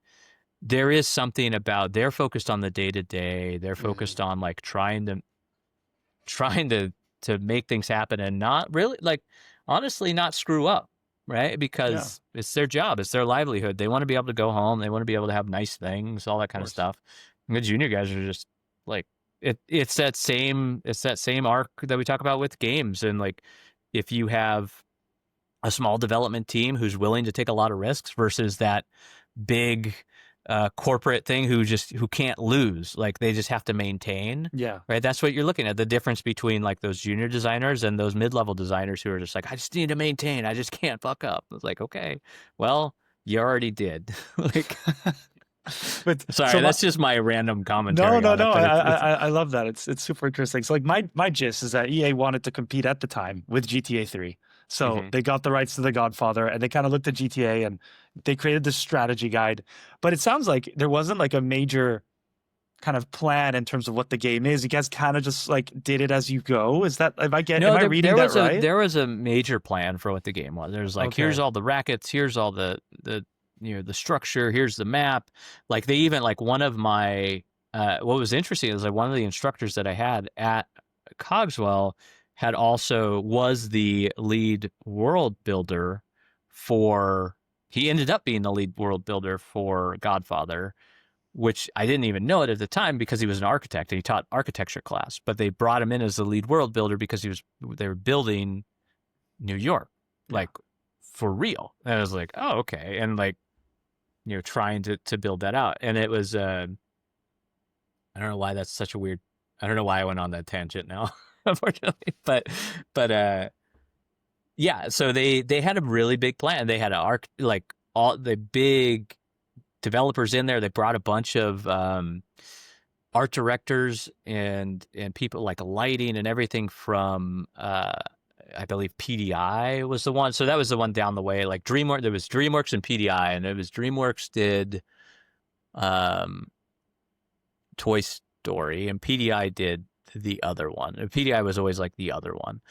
[SPEAKER 1] there is something about, they're focused on the day-to-day. They're focused on like trying to make things happen, and not really, like, honestly, not screw up, right? Because it's their job, it's their livelihood. They want to be able to go home, they want to be able to have nice things, all that kind of stuff. And the junior guys are just like, it's that same arc that we talk about with games. And like, if you have a small development team who's willing to take a lot of risks versus that big corporate thing who can't lose, like, they just have to maintain. Right. That's what you're looking at. The difference between like those junior designers and those mid-level designers who are just like, I just need to maintain. I just can't fuck up. It's like, okay, well, you already did. Like, but sorry, that's just my random commentary.
[SPEAKER 2] No. I love that. It's super interesting. So like my gist is that EA wanted to compete at the time with GTA 3. So they got the rights to the Godfather, and they kind of looked at GTA and they created this strategy guide. But it sounds like there wasn't like a major kind of plan in terms of what the game is. You guys kind of just like did it as you go. Is that, am I reading that right?
[SPEAKER 1] There was a major plan for what the game was. There's like, here's all the rackets, here's all the you know, the structure, here's the map. Like, they even, like, one of my what was interesting is like one of the instructors that I had at Cogswell was the lead world builder he ended up being the lead world builder for Godfather, which I didn't even know it at the time because he was an architect and he taught architecture class, but they brought him in as the lead world builder because they were building New York, like, for real. And I was like, oh, okay. And like, you know, trying to build that out. And it was, I don't know why that's such a weird, I don't know why I went on that tangent now, unfortunately, but yeah, so they had a really big plan. They had like all the big developers in there. They brought a bunch of art directors and people like lighting and everything from I believe PDI was the one. So that was the one down the way. Like DreamWorks, there was DreamWorks and PDI, and it was DreamWorks did Toy Story, and PDI did the other one. And PDI was always like the other one.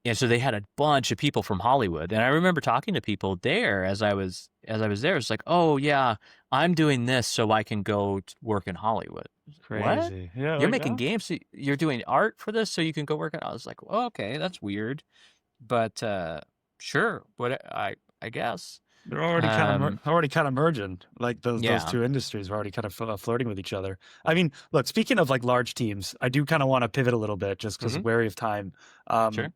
[SPEAKER 1] And so they had a bunch of people from Hollywood. And I remember talking to people there as I was there. It's like, oh yeah, I'm doing this so I can go work in Hollywood.
[SPEAKER 2] Crazy.
[SPEAKER 1] What?
[SPEAKER 2] Yeah,
[SPEAKER 1] You're making games. You're doing art for this so you can go work on. I was like, oh, okay, that's weird, but sure. What I guess
[SPEAKER 2] they're already kind of merging. Like those two industries are already kind of flirting with each other. I mean, look, speaking of like large teams, I do kind of want to pivot a little bit just because wary of time.
[SPEAKER 1] Sure.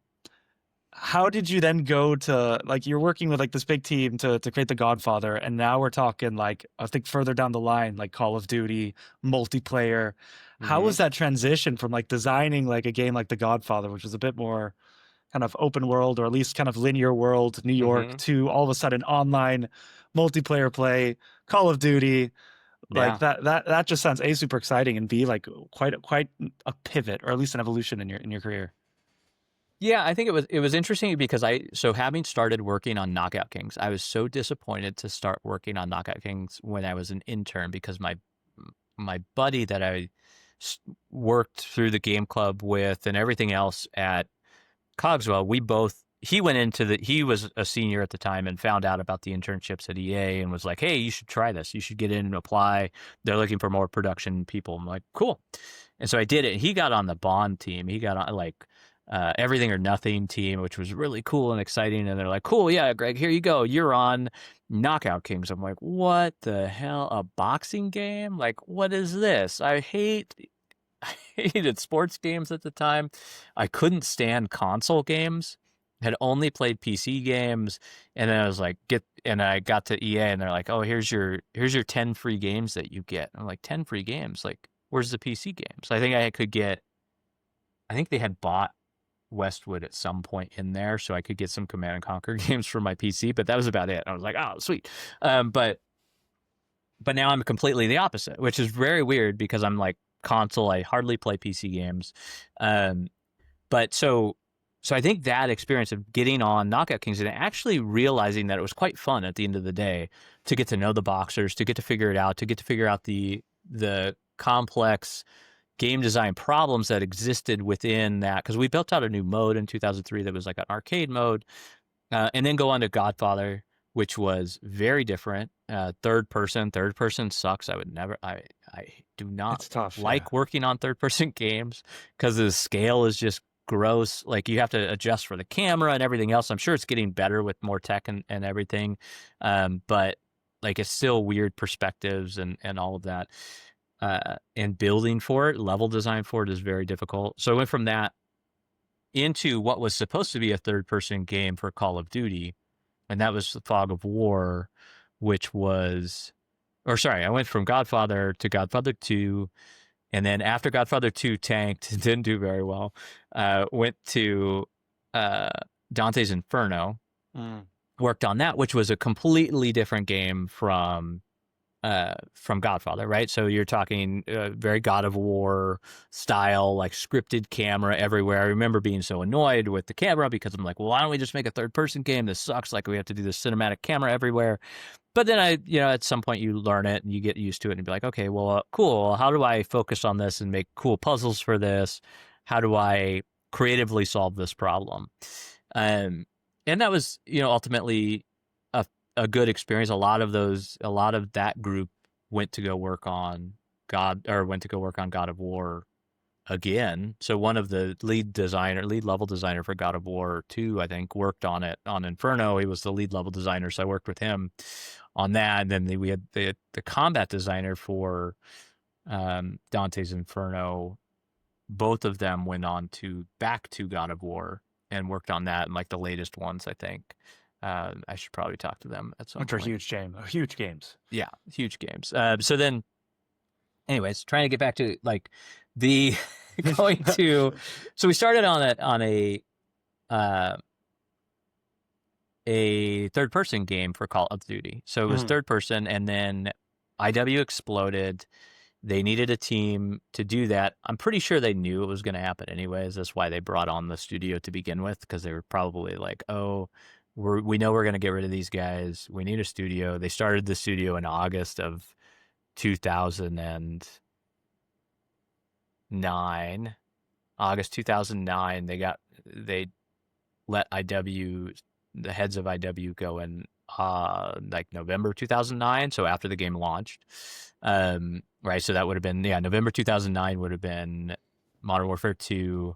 [SPEAKER 2] how did you then go to like you're working with like this big team to create the Godfather, and now we're talking like I think further down the line like Call of Duty multiplayer. How
[SPEAKER 1] Hmm.
[SPEAKER 2] was that transition from like designing like a game like the Godfather, which was a bit more kind of open world or at least kind of linear world, New York,
[SPEAKER 1] Hmm.
[SPEAKER 2] to all of a sudden online multiplayer play, Call of Duty? Like
[SPEAKER 1] Yeah.
[SPEAKER 2] that just sounds A, super exciting, and B, like quite a pivot or at least an evolution in your career.
[SPEAKER 1] Yeah, I think it was interesting because having started working on Knockout Kings, I was so disappointed to start working on Knockout Kings when I was an intern because my buddy that I worked through the game club with and everything else at Cogswell, he was a senior at the time and found out about the internships at EA and was like, "Hey, you should try this. You should get in and apply. They're looking for more production people." I'm like, "Cool." And so I did it. He got on the Bond team. He got on like everything or nothing team, which was really cool and exciting. And they're like, "Cool, yeah, Greg, here you go. You're on Knockout Kings." I'm like, "What the hell? A boxing game? Like, what is this? I hated sports games at the time. I couldn't stand console games. Had only played PC games, and then I was like, and I got to EA, and they're like, "Oh, here's your 10 free games that you get." I'm like, "10 free games? Like, where's the PC games?" I think they had bought Westwood at some point in there, so I could get some Command and Conquer games for my PC, but that was about it. I was like, "Oh, sweet," but now I'm completely the opposite, which is very weird because I'm like console. I hardly play PC games. Um, but so I think that experience of getting on Knockout Kings and actually realizing that it was quite fun at the end of the day to get to know the boxers, to get to figure it out, to get to figure out the complex game design problems that existed within that. Because we built out a new mode in 2003 that was like an arcade mode, and then go on to Godfather, which was very different. Third person. Third person sucks. I would never. I do not
[SPEAKER 2] It's tough, yeah.
[SPEAKER 1] like working on third person games because the scale is just gross. Like you have to adjust for the camera and everything else. I'm sure it's getting better with more tech and everything, but like it's still weird perspectives and all of that. And building for it, level design for it is very difficult. So I went from that into what was supposed to be a third person game for Call of Duty, and that was the Fog of War, which was, or sorry, I went from Godfather to Godfather 2, and then after Godfather 2 tanked, didn't do very well, went to uh, Dante's Inferno,
[SPEAKER 2] Mm.
[SPEAKER 1] worked on that, which was a completely different game from Godfather, right? So you're talking very God of War style, like scripted camera everywhere. I remember being so annoyed with the camera because I'm like, well, why don't we just make a third person game? This sucks. Like we have to do this cinematic camera everywhere. But then at some point you learn it and you get used to it and be like, okay, well, cool. How do I focus on this and make cool puzzles for this? How do I creatively solve this problem? Um, and that was, ultimately a good experience. A lot of that group went to go work on God of War again. So one of the lead level designer for God of War 2, I think, worked on it on Inferno. He was the lead level designer, so I worked with him on that. And then we had the combat designer for Dante's Inferno. Both of them went on to back to God of War and worked on that and like the latest ones, I think. I should probably talk to them at some
[SPEAKER 2] Which are
[SPEAKER 1] point.
[SPEAKER 2] huge games.
[SPEAKER 1] Yeah, huge games. So then, anyways, trying to get back to like the going to. So we started on a third person game for Call of Duty. So it was third person, and then IW exploded. They needed a team to do that. I'm pretty sure they knew it was going to happen anyways. That's why they brought on the studio to begin with, because they were probably like, oh, we know we're going to get rid of these guys. We need a studio. They started the studio in August of 2009. August 2009, they let the heads of IW go in like November 2009, so after the game launched. Right, so that would have been November 2009 would have been Modern Warfare 2.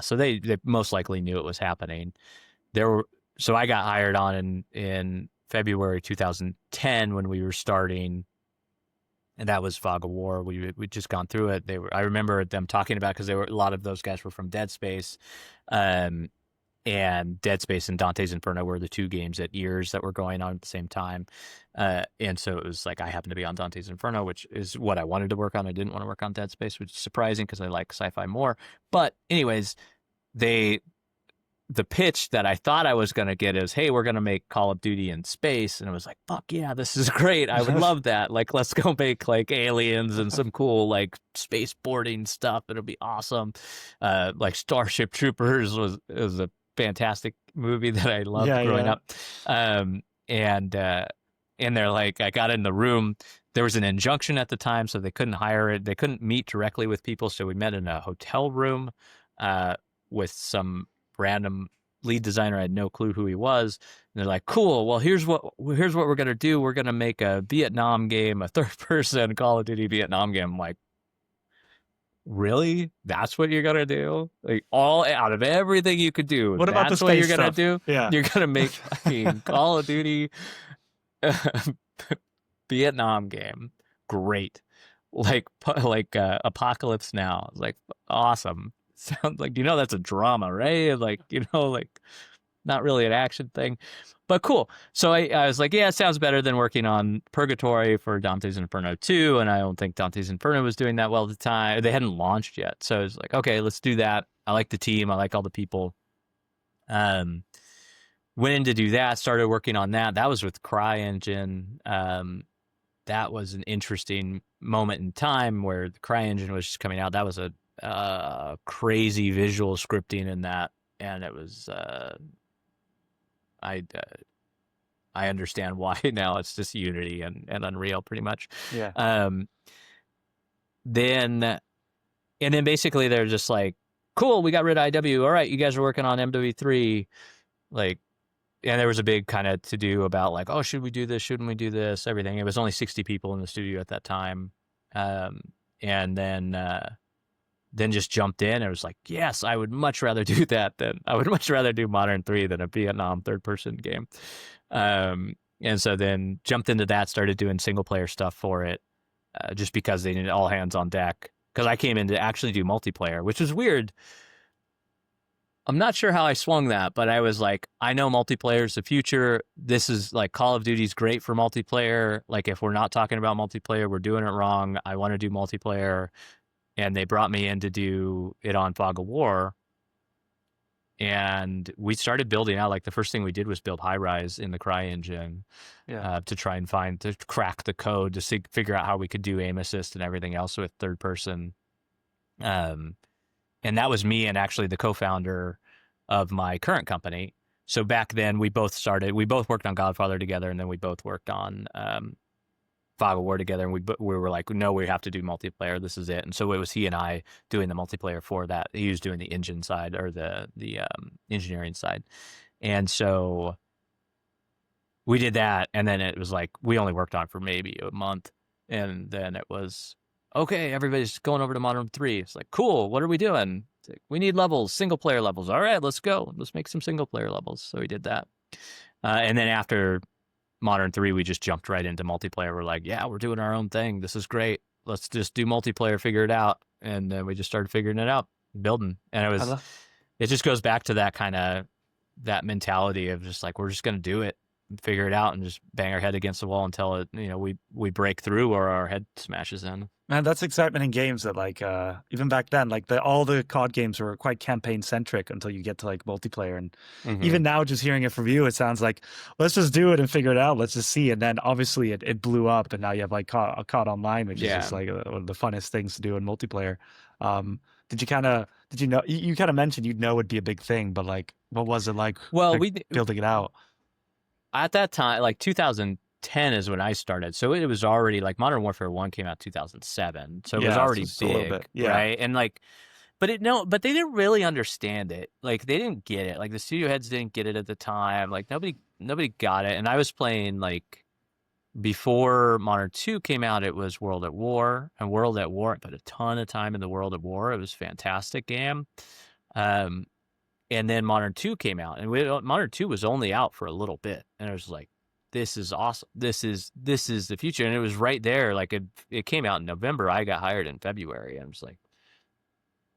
[SPEAKER 1] So they most likely knew it was happening. So I got hired on in February 2010 when we were starting and that was Fog of War. We'd just gone through it. I remember them talking about, because a lot of those guys were from Dead Space, and Dead Space and Dante's Inferno were the two games at years that were going on at the same time. And so it was like I happened to be on Dante's Inferno, which is what I wanted to work on. I didn't want to work on Dead Space, which is surprising because I like sci-fi more. But anyways, the pitch that I thought I was going to get is, hey, we're going to make Call of Duty in space. And I was like, fuck yeah, this is great. I would love that. Like, let's go make like aliens and some cool like space boarding stuff. It'll be awesome. Like Starship Troopers was a fantastic movie that I loved growing up. And they're like, I got in the room. There was an injunction at the time, so they couldn't hire it. They couldn't meet directly with people. So we met in a hotel room with some random lead designer. I had no clue who he was. And they're like, cool, well, here's what we're going to do. We're going to make a Vietnam game, a third person Call of Duty Vietnam game. I'm like, really? That's what you're going to do? Like, all out of everything you could do,
[SPEAKER 2] what about the space
[SPEAKER 1] you're going to do?
[SPEAKER 2] Yeah.
[SPEAKER 1] You're going to make fucking Call of Duty Vietnam game. Great. Like Apocalypse Now. Like, awesome. Sounds like, that's a drama, right? Like, like not really an action thing, but cool. So I was like, yeah, it sounds better than working on Purgatory for Dante's Inferno 2. And I don't think Dante's Inferno was doing that well at the time. They hadn't launched yet. So I was like, okay, let's do that. I like the team. I like all the people. Went in to do that, started working on that. That was with CryEngine. That was an interesting moment in time where the CryEngine was just coming out. That was a crazy visual scripting in that, and it was I understand why now. It's just Unity and Unreal pretty much. Then basically they're just like, cool, we got rid of IW, all right, you guys are working on MW3, like, and there was a big kind of to do about like, oh, should we do this, shouldn't we do this, everything. It was only 60 people in the studio at that time, and then just jumped in. It was like, yes, I would much rather do that I would much rather do Modern 3 than a Vietnam third-person game. And so then jumped into that, started doing single-player stuff for it, just because they needed all hands on deck. Because I came in to actually do multiplayer, which was weird. I'm not sure how I swung that, but I was like, I know multiplayer is the future. This is like, Call of Duty's great for multiplayer. Like, if we're not talking about multiplayer, we're doing it wrong. I want to do multiplayer. And they brought me in to do it on Fog of War. And we started building out, like, the first thing we did was build High Rise in the CryEngine to try and to crack the code, to figure out how we could do aim assist and everything else with third person. And that was me and actually the co-founder of my current company. So back then we both worked on Godfather together, and then we both worked on Fog of War together, and we were like, no, we have to do multiplayer. This is it. And so it was he and I doing the multiplayer for that. He was doing the engine side, or the engineering side. And so we did that, and then it was like, we only worked on it for maybe a month, and then it was, okay, everybody's going over to Modern 3. It's like, cool, what are we doing? It's like, we need levels, single player levels. All right, let's go. Let's make some single player levels. So we did that. And then after Modern 3, we just jumped right into multiplayer. We're like, yeah, we're doing our own thing. This is great. Let's just do multiplayer, figure it out. And then we just started figuring it out, building. And it just goes back to that mentality of just like, we're just going to do it, figure it out, and just bang our head against the wall until it, we break through or our head smashes in.
[SPEAKER 2] Man, that's excitement in games that, like, even back then, like, all the COD games were quite campaign centric until you get to like multiplayer. And even now, just hearing it from you, it sounds like, let's just do it and figure it out. Let's just see. And then obviously it blew up, and now you have like COD Online, which is just like one of the funnest things to do in multiplayer. Did you know, you kind of mentioned it'd be a big thing, but like, what was it like?
[SPEAKER 1] Well,
[SPEAKER 2] building it out
[SPEAKER 1] at that time, like 2010 is when I started. So it was already like Modern Warfare 1 came out 2007. So it was already big, right? And like, but they didn't really understand it. Like, they didn't get it. Like, the studio heads didn't get it at the time. Like, nobody got it. And I was playing, like, before Modern 2 came out, it was World at War. And World at War, I put a ton of time in the World at War. It was a fantastic game. And then Modern 2 came out, and Modern 2 was only out for a little bit. And it was like, this is awesome. This is the future. And it was right there. Like it came out in November. I got hired in February. And I'm just like,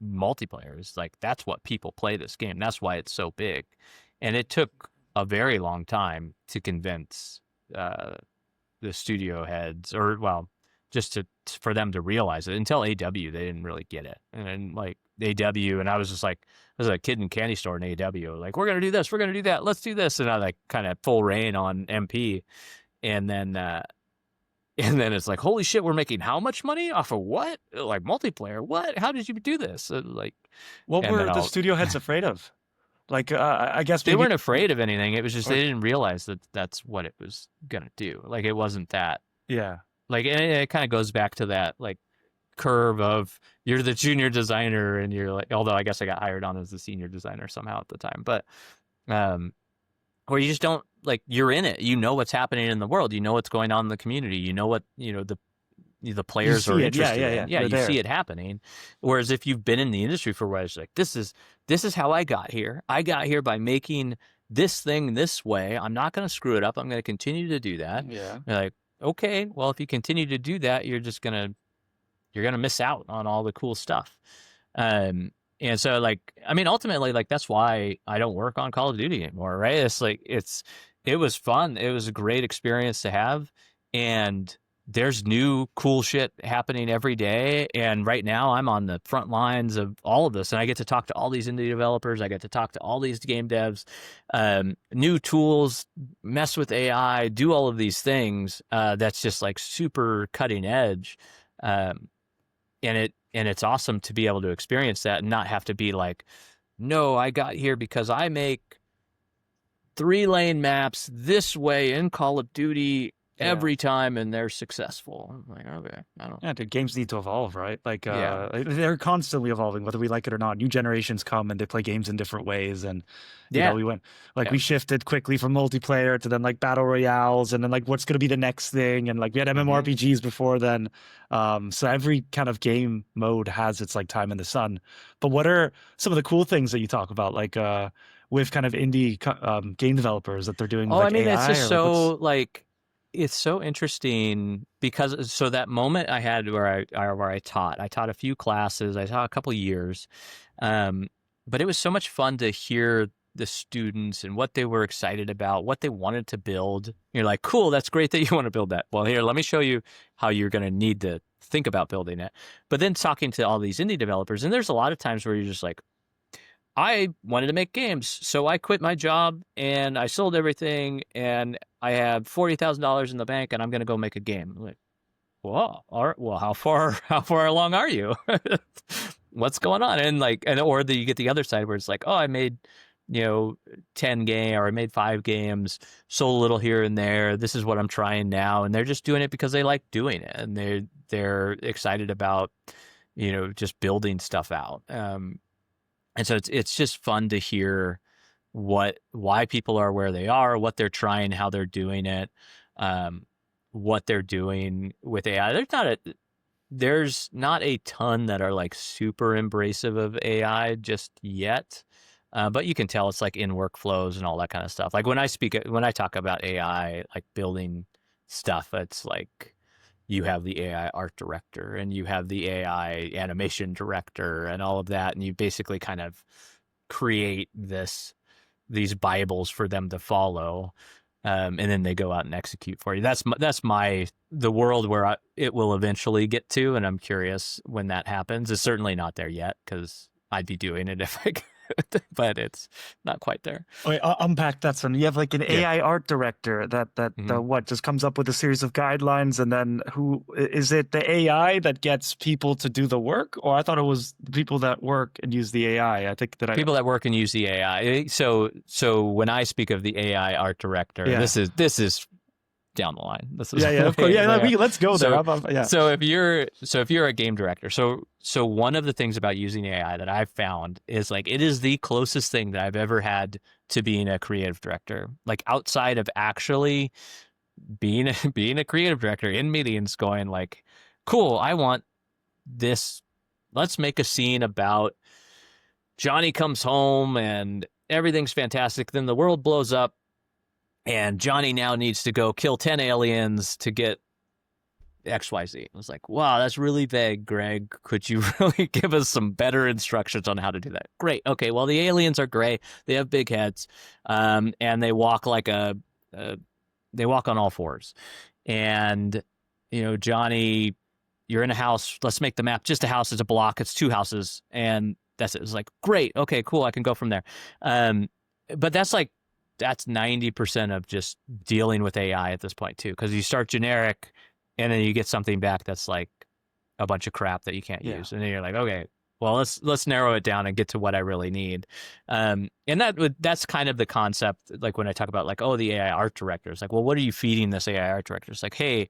[SPEAKER 1] multiplayer is like, that's what people play this game. That's why it's so big. And it took a very long time to convince the studio heads, or well, just for them to realize it. Until AW, they didn't really get it. And then like AW, and I was just like, I was a kid in candy store in AW, like, we're gonna do this, we're gonna do that, let's do this, and I like kind of full reign on MP, and then it's like, holy shit, we're making how much money off of what? Like multiplayer? What? How did you do this? Like,
[SPEAKER 2] What
[SPEAKER 1] and
[SPEAKER 2] were
[SPEAKER 1] then
[SPEAKER 2] the studio heads afraid of? Like, I guess
[SPEAKER 1] they
[SPEAKER 2] maybe
[SPEAKER 1] weren't afraid of anything. It was just they didn't realize that that's what it was gonna do. Like, it wasn't that.
[SPEAKER 2] Yeah.
[SPEAKER 1] Like, it kind of goes back to that like curve of you're the junior designer and you're like, although I guess I got hired on as the senior designer somehow at the time, but where you just don't, like, you're in it, you know what's happening in the world, you know what's going on in the community, you know what, you know, the players are interested in. Yeah, you see it happening. Whereas if you've been in the industry for a while, it's like, this is how I got here. I got here by making this thing this way. I'm not going to screw it up. I'm going to continue to do that.
[SPEAKER 2] Yeah.
[SPEAKER 1] You're like, okay, well, if you continue to do that, you're going to miss out on all the cool stuff. And so, like, I mean, ultimately, like, that's why I don't work on Call of Duty anymore, right? It's like, it was fun. It was a great experience to have. And there's new cool shit happening every day. And right now I'm on the front lines of all of this. And I get to talk to all these indie developers. I get to talk to all these game devs, new tools, mess with AI, do all of these things. That's just like super cutting edge. And it's awesome to be able to experience that and not have to be like, no, I got here because I make 3-lane maps this way in Call of Duty every time, and they're successful. I'm like, okay, I don't.
[SPEAKER 2] Yeah, dude, games need to evolve, right? Like, they're constantly evolving, whether we like it or not. New generations come and they play games in different ways, and you know, we went we shifted quickly from multiplayer to then like battle royales, and then like what's going to be the next thing, and like we had MMORPGs before then. So every kind of game mode has its like time in the sun. But what are some of the cool things that you talk about, like with kind of indie game developers that they're doing?
[SPEAKER 1] Oh,
[SPEAKER 2] with, like,
[SPEAKER 1] I mean,
[SPEAKER 2] AI,
[SPEAKER 1] it's just so like. It's so interesting because so that moment I had where I taught a few classes, I taught a couple of years, but it was so much fun to hear the students and what they were excited about, what they wanted to build. You're like, cool, that's great that you want to build that. Well, here, let me show you how you're going to need to think about building it. But then talking to all these indie developers, and there's a lot of times where you're just like, I wanted to make games, so I quit my job and I sold everything, and I have $40,000 in the bank, and I'm going to go make a game. I'm like, well, all right, well, how far along are you? What's going on? And like, or you get the other side where it's like, oh, I made, 10 games, or I made 5 games, sold a little here and there. This is what I'm trying now, and they're just doing it because they like doing it, and they're excited about, just building stuff out. And so it's just fun to hear why people are where they are, what they're trying, how they're doing it, what they're doing with AI. There's not a ton that are like super embracive of AI just yet, but you can tell it's like in workflows and all that kind of stuff. Like when I talk about AI, like building stuff, it's like you have the AI art director and you have the AI animation director and all of that, and you basically kind of create these Bibles for them to follow, and then they go out and execute for you. That's the world where it will eventually get to, and I'm curious when that happens. It's certainly not there yet because I'd be doing it if I could. But it's not quite there.
[SPEAKER 2] Wait, unpack that one. You have like an AI art director that what just comes up with a series of guidelines, and then who is it? The AI that gets people to do the work, or I thought it was the people that work and use the AI. I think that
[SPEAKER 1] people that work and use the AI. So when I speak of the AI art director, this is down the line. This is
[SPEAKER 2] of course. Let's go there.
[SPEAKER 1] So if you're a game director, so one of the things about using AI that I've found is like it is the closest thing that I've ever had to being a creative director. Like outside of actually being a creative director in meetings, going like, cool, I want this. Let's make a scene about Johnny comes home and everything's fantastic. Then the world blows up. and Johnny now needs to go kill 10 aliens to get XYZ. I was like, wow, that's really vague, Greg. Could you really give us some better instructions on how to do that? Great. Okay, well, the aliens are gray. They have big heads, and they walk like they walk on all fours. And, Johnny, you're in a house. Let's make the map just a house. It's a block. It's 2 houses. And that's it. It's like, great. Okay, cool. I can go from there. But that's 90% of just dealing with AI at this point, too, because you start generic and then you get something back that's like a bunch of crap that you can't use. And then you're like, okay, well, let's narrow it down and get to what I really need. And that's kind of the concept. Like when I talk about the AI art director, it's like, well, what are you feeding this AI art director? It's like, hey,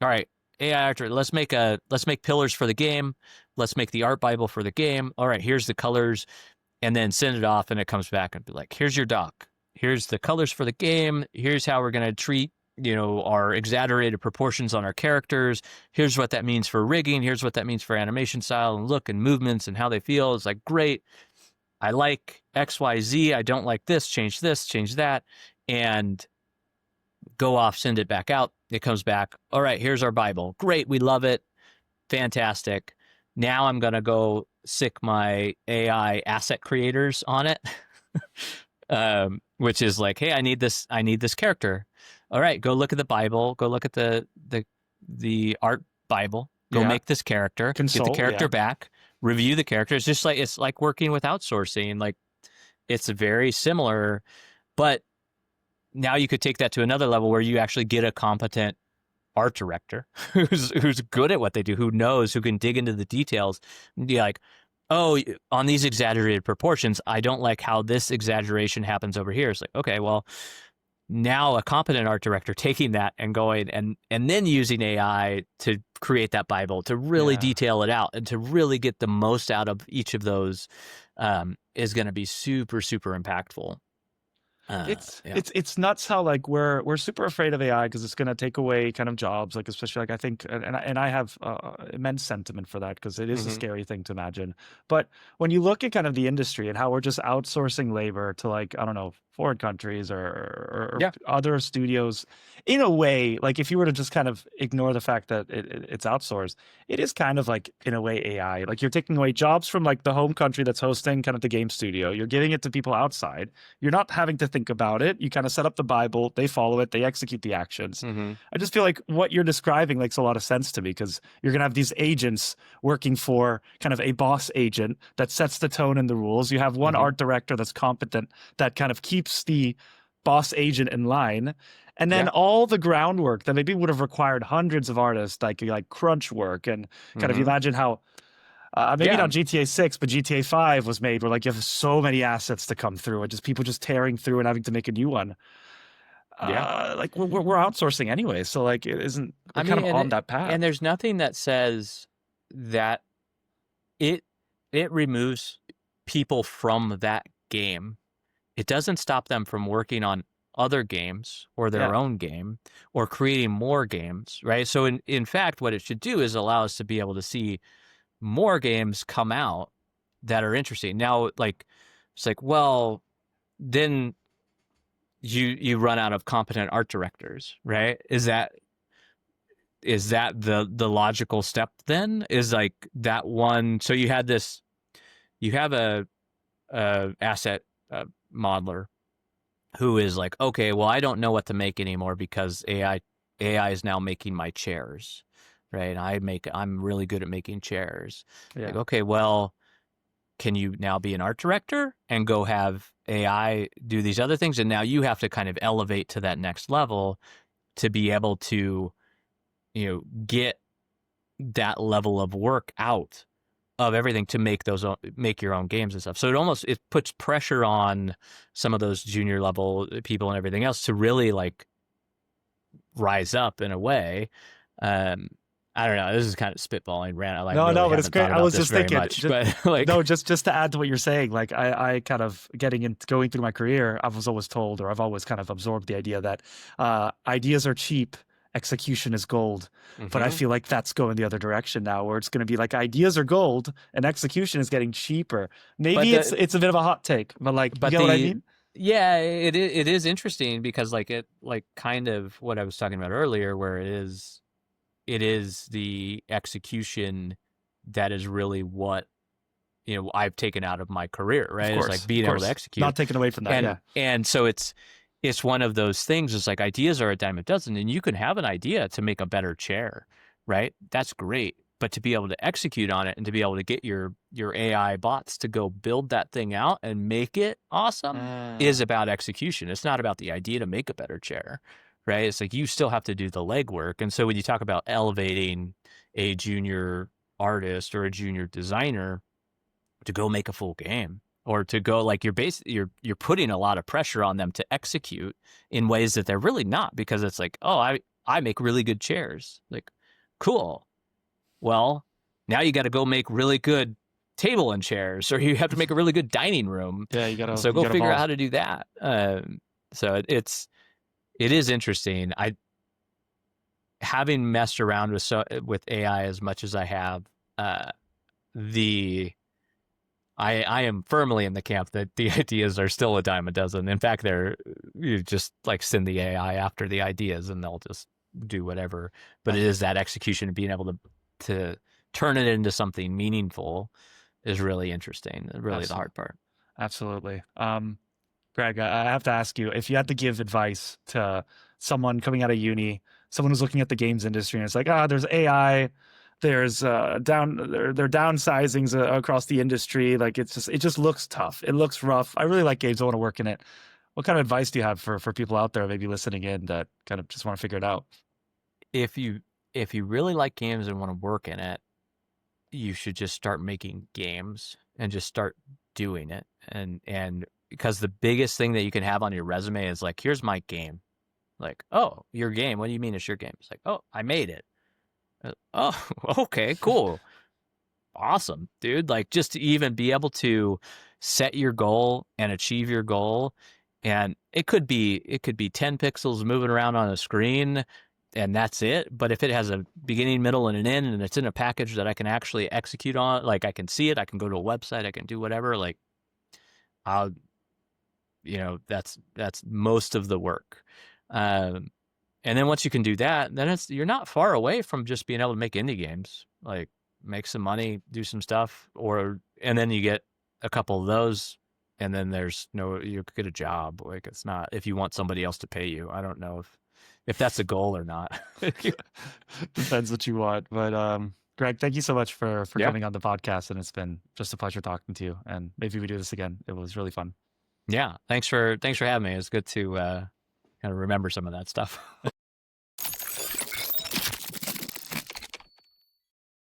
[SPEAKER 1] all right, AI art director, let's make pillars for the game. Let's make the art Bible for the game. All right, here's the colors, and then send it off, and it comes back and be like, here's your doc. Here's the colors for the game. Here's how we're going to treat our exaggerated proportions on our characters. Here's what that means for rigging. Here's what that means for animation style and look and movements and how they feel. It's like, great. I like XYZ. I don't like this. Change that. And go off, send it back out. It comes back. All right, here's our Bible. Great. We love it. Fantastic. Now I'm going to go sick my AI asset creators on it, which is like, hey, I need this character. All right, go look at the Bible. Go look at the art Bible. Go make this character. Get the character back. Review the character. It's like working with outsourcing. Like, it's very similar, but now you could take that to another level where you actually get a competent art director who's good at what they do, who knows, who can dig into the details. And be like, oh, on these exaggerated proportions, I don't like how this exaggeration happens over here. It's like, okay, well, now a competent art director taking that and going and then using AI to create that Bible, to really detail it out and to really get the most out of each of those is going to be super, super impactful.
[SPEAKER 2] It's nuts how we're super afraid of AI because it's going to take away kind of jobs, especially I think and I have immense sentiment for that because it is a scary thing to imagine. But when you look at kind of the industry and how we're just outsourcing labor to I don't know, foreign countries or other studios, in a way, if you were to just kind of ignore the fact that it's outsourced, it is kind of in a way AI. You're taking away jobs from the home country that's hosting kind of the game studio. You're giving it to people outside. You're not having to think about it. You kind of set up the Bible, they follow it, they execute the actions. I just feel like what you're describing makes a lot of sense to me because you're going to have these agents working for kind of a boss agent that sets the tone and the rules. You have one art director that's competent that kind of keeps the boss agent in line. And then all the groundwork that maybe would have required hundreds of artists, like crunch work and kind of imagine how maybe not GTA 6, but GTA 5 was made where you have so many assets to come through and just people just tearing through and having to make a new one. We're outsourcing anyway, so it isn't kind of on that path.
[SPEAKER 1] And there's nothing that says that it removes people from that game. It doesn't stop them from working on other games or their own game or creating more games, right? So in fact, what it should do is allow us to be able to see more games come out that are interesting. Now, it's well, then you run out of competent art directors, right? Is that the logical step then? Is that one? So you have a asset modeler who is okay, well, I don't know what to make anymore because AI is now making my chairs. Right. I'm really good at making chairs. Okay, well, can you now be an art director and go have AI do these other things? And now you have to kind of elevate to that next level to be able to, get that level of work out of everything to make your own games and stuff. So it puts pressure on some of those junior level people and everything else to really rise up in a way. I don't know. This is kind of spitballing rant.
[SPEAKER 2] No, but it's great. I was just thinking,
[SPEAKER 1] just
[SPEAKER 2] to add to what you're saying, I kind of going through my career, I was always told, or I've always kind of absorbed the idea that ideas are cheap, execution is gold. But I feel like that's going the other direction now, where it's going to be ideas are gold and execution is getting cheaper. Maybe it's a bit of a hot take, but you get what I mean?
[SPEAKER 1] Yeah, it is interesting because like kind of what I was talking about earlier, where it is the execution that is really what I've taken out of my career, right? It's like
[SPEAKER 2] Of
[SPEAKER 1] being able to
[SPEAKER 2] course,
[SPEAKER 1] execute.
[SPEAKER 2] not taken away from that.
[SPEAKER 1] and
[SPEAKER 2] Yeah,
[SPEAKER 1] and so it's one of those things. It's like ideas are a dime a dozen, and you can have an idea to make a better chair, right? That's great, but to be able to execute on it and to be able to get your AI bots to go build that thing out and make it awesome is about execution. It's not about the idea to make a better chair, right? It's like you still have to do the legwork. And so when you talk about elevating a junior artist or a junior designer to go make a full game, or to go, like, you're putting a lot of pressure on them to execute in ways that they're really not, because it's like, oh, I make really good chairs. Like, cool. Well, now you got to go make really good table and chairs, or you have to make a really good dining room.
[SPEAKER 2] yeah.
[SPEAKER 1] So
[SPEAKER 2] You
[SPEAKER 1] go
[SPEAKER 2] gotta
[SPEAKER 1] figure out
[SPEAKER 2] evolve.
[SPEAKER 1] how to do that. So it is interesting. I having messed around with AI as much as I have, uh, the I am firmly in the camp that the ideas are still a dime a dozen. In fact, you just like send the AI after the ideas and they'll just do whatever. But it is that execution of being able to turn it into something meaningful is really interesting. Really the
[SPEAKER 2] Absolutely.
[SPEAKER 1] hard part.
[SPEAKER 2] Absolutely. Greg, I have to ask you, if you had to give advice to someone coming out of uni, someone who's looking at the games industry, and it's like, there's AI, there's they're downsizings across the industry. Like it just looks tough. It looks rough. I really like games. I want to work in it. What kind of advice do you have for people out there maybe listening in that kind of just want to figure it out?
[SPEAKER 1] If you really like games and want to work in it, you should just start making games and just start doing it. And because the biggest thing that you can have on your resume is like, here's my game. Like, oh, your game. What do you mean it's your game? It's like, oh, I made it. Oh, okay, cool. Awesome, dude. Like, just to even be able to set your goal and achieve your goal. And it could be 10 pixels moving around on a screen and that's it. But if it has a beginning, middle, and an end, and it's in a package that I can actually execute on, like I can see it, I can go to a website, I can do whatever, like I'll, that's most of the work. Um, and then once you can do that, then you're not far away from just being able to make indie games, like make some money, do some stuff, and then you get a couple of those, and then you get a job. Like, it's not, if you want somebody else to pay you. I don't know if that's a goal or not.
[SPEAKER 2] Depends what you want. But Greg, thank you so much for
[SPEAKER 1] Yeah.
[SPEAKER 2] coming on the podcast, and it's been just a pleasure talking to you. And maybe we do this again. It was really fun.
[SPEAKER 1] Yeah. Thanks for having me. It's good to kind of remember some of that stuff.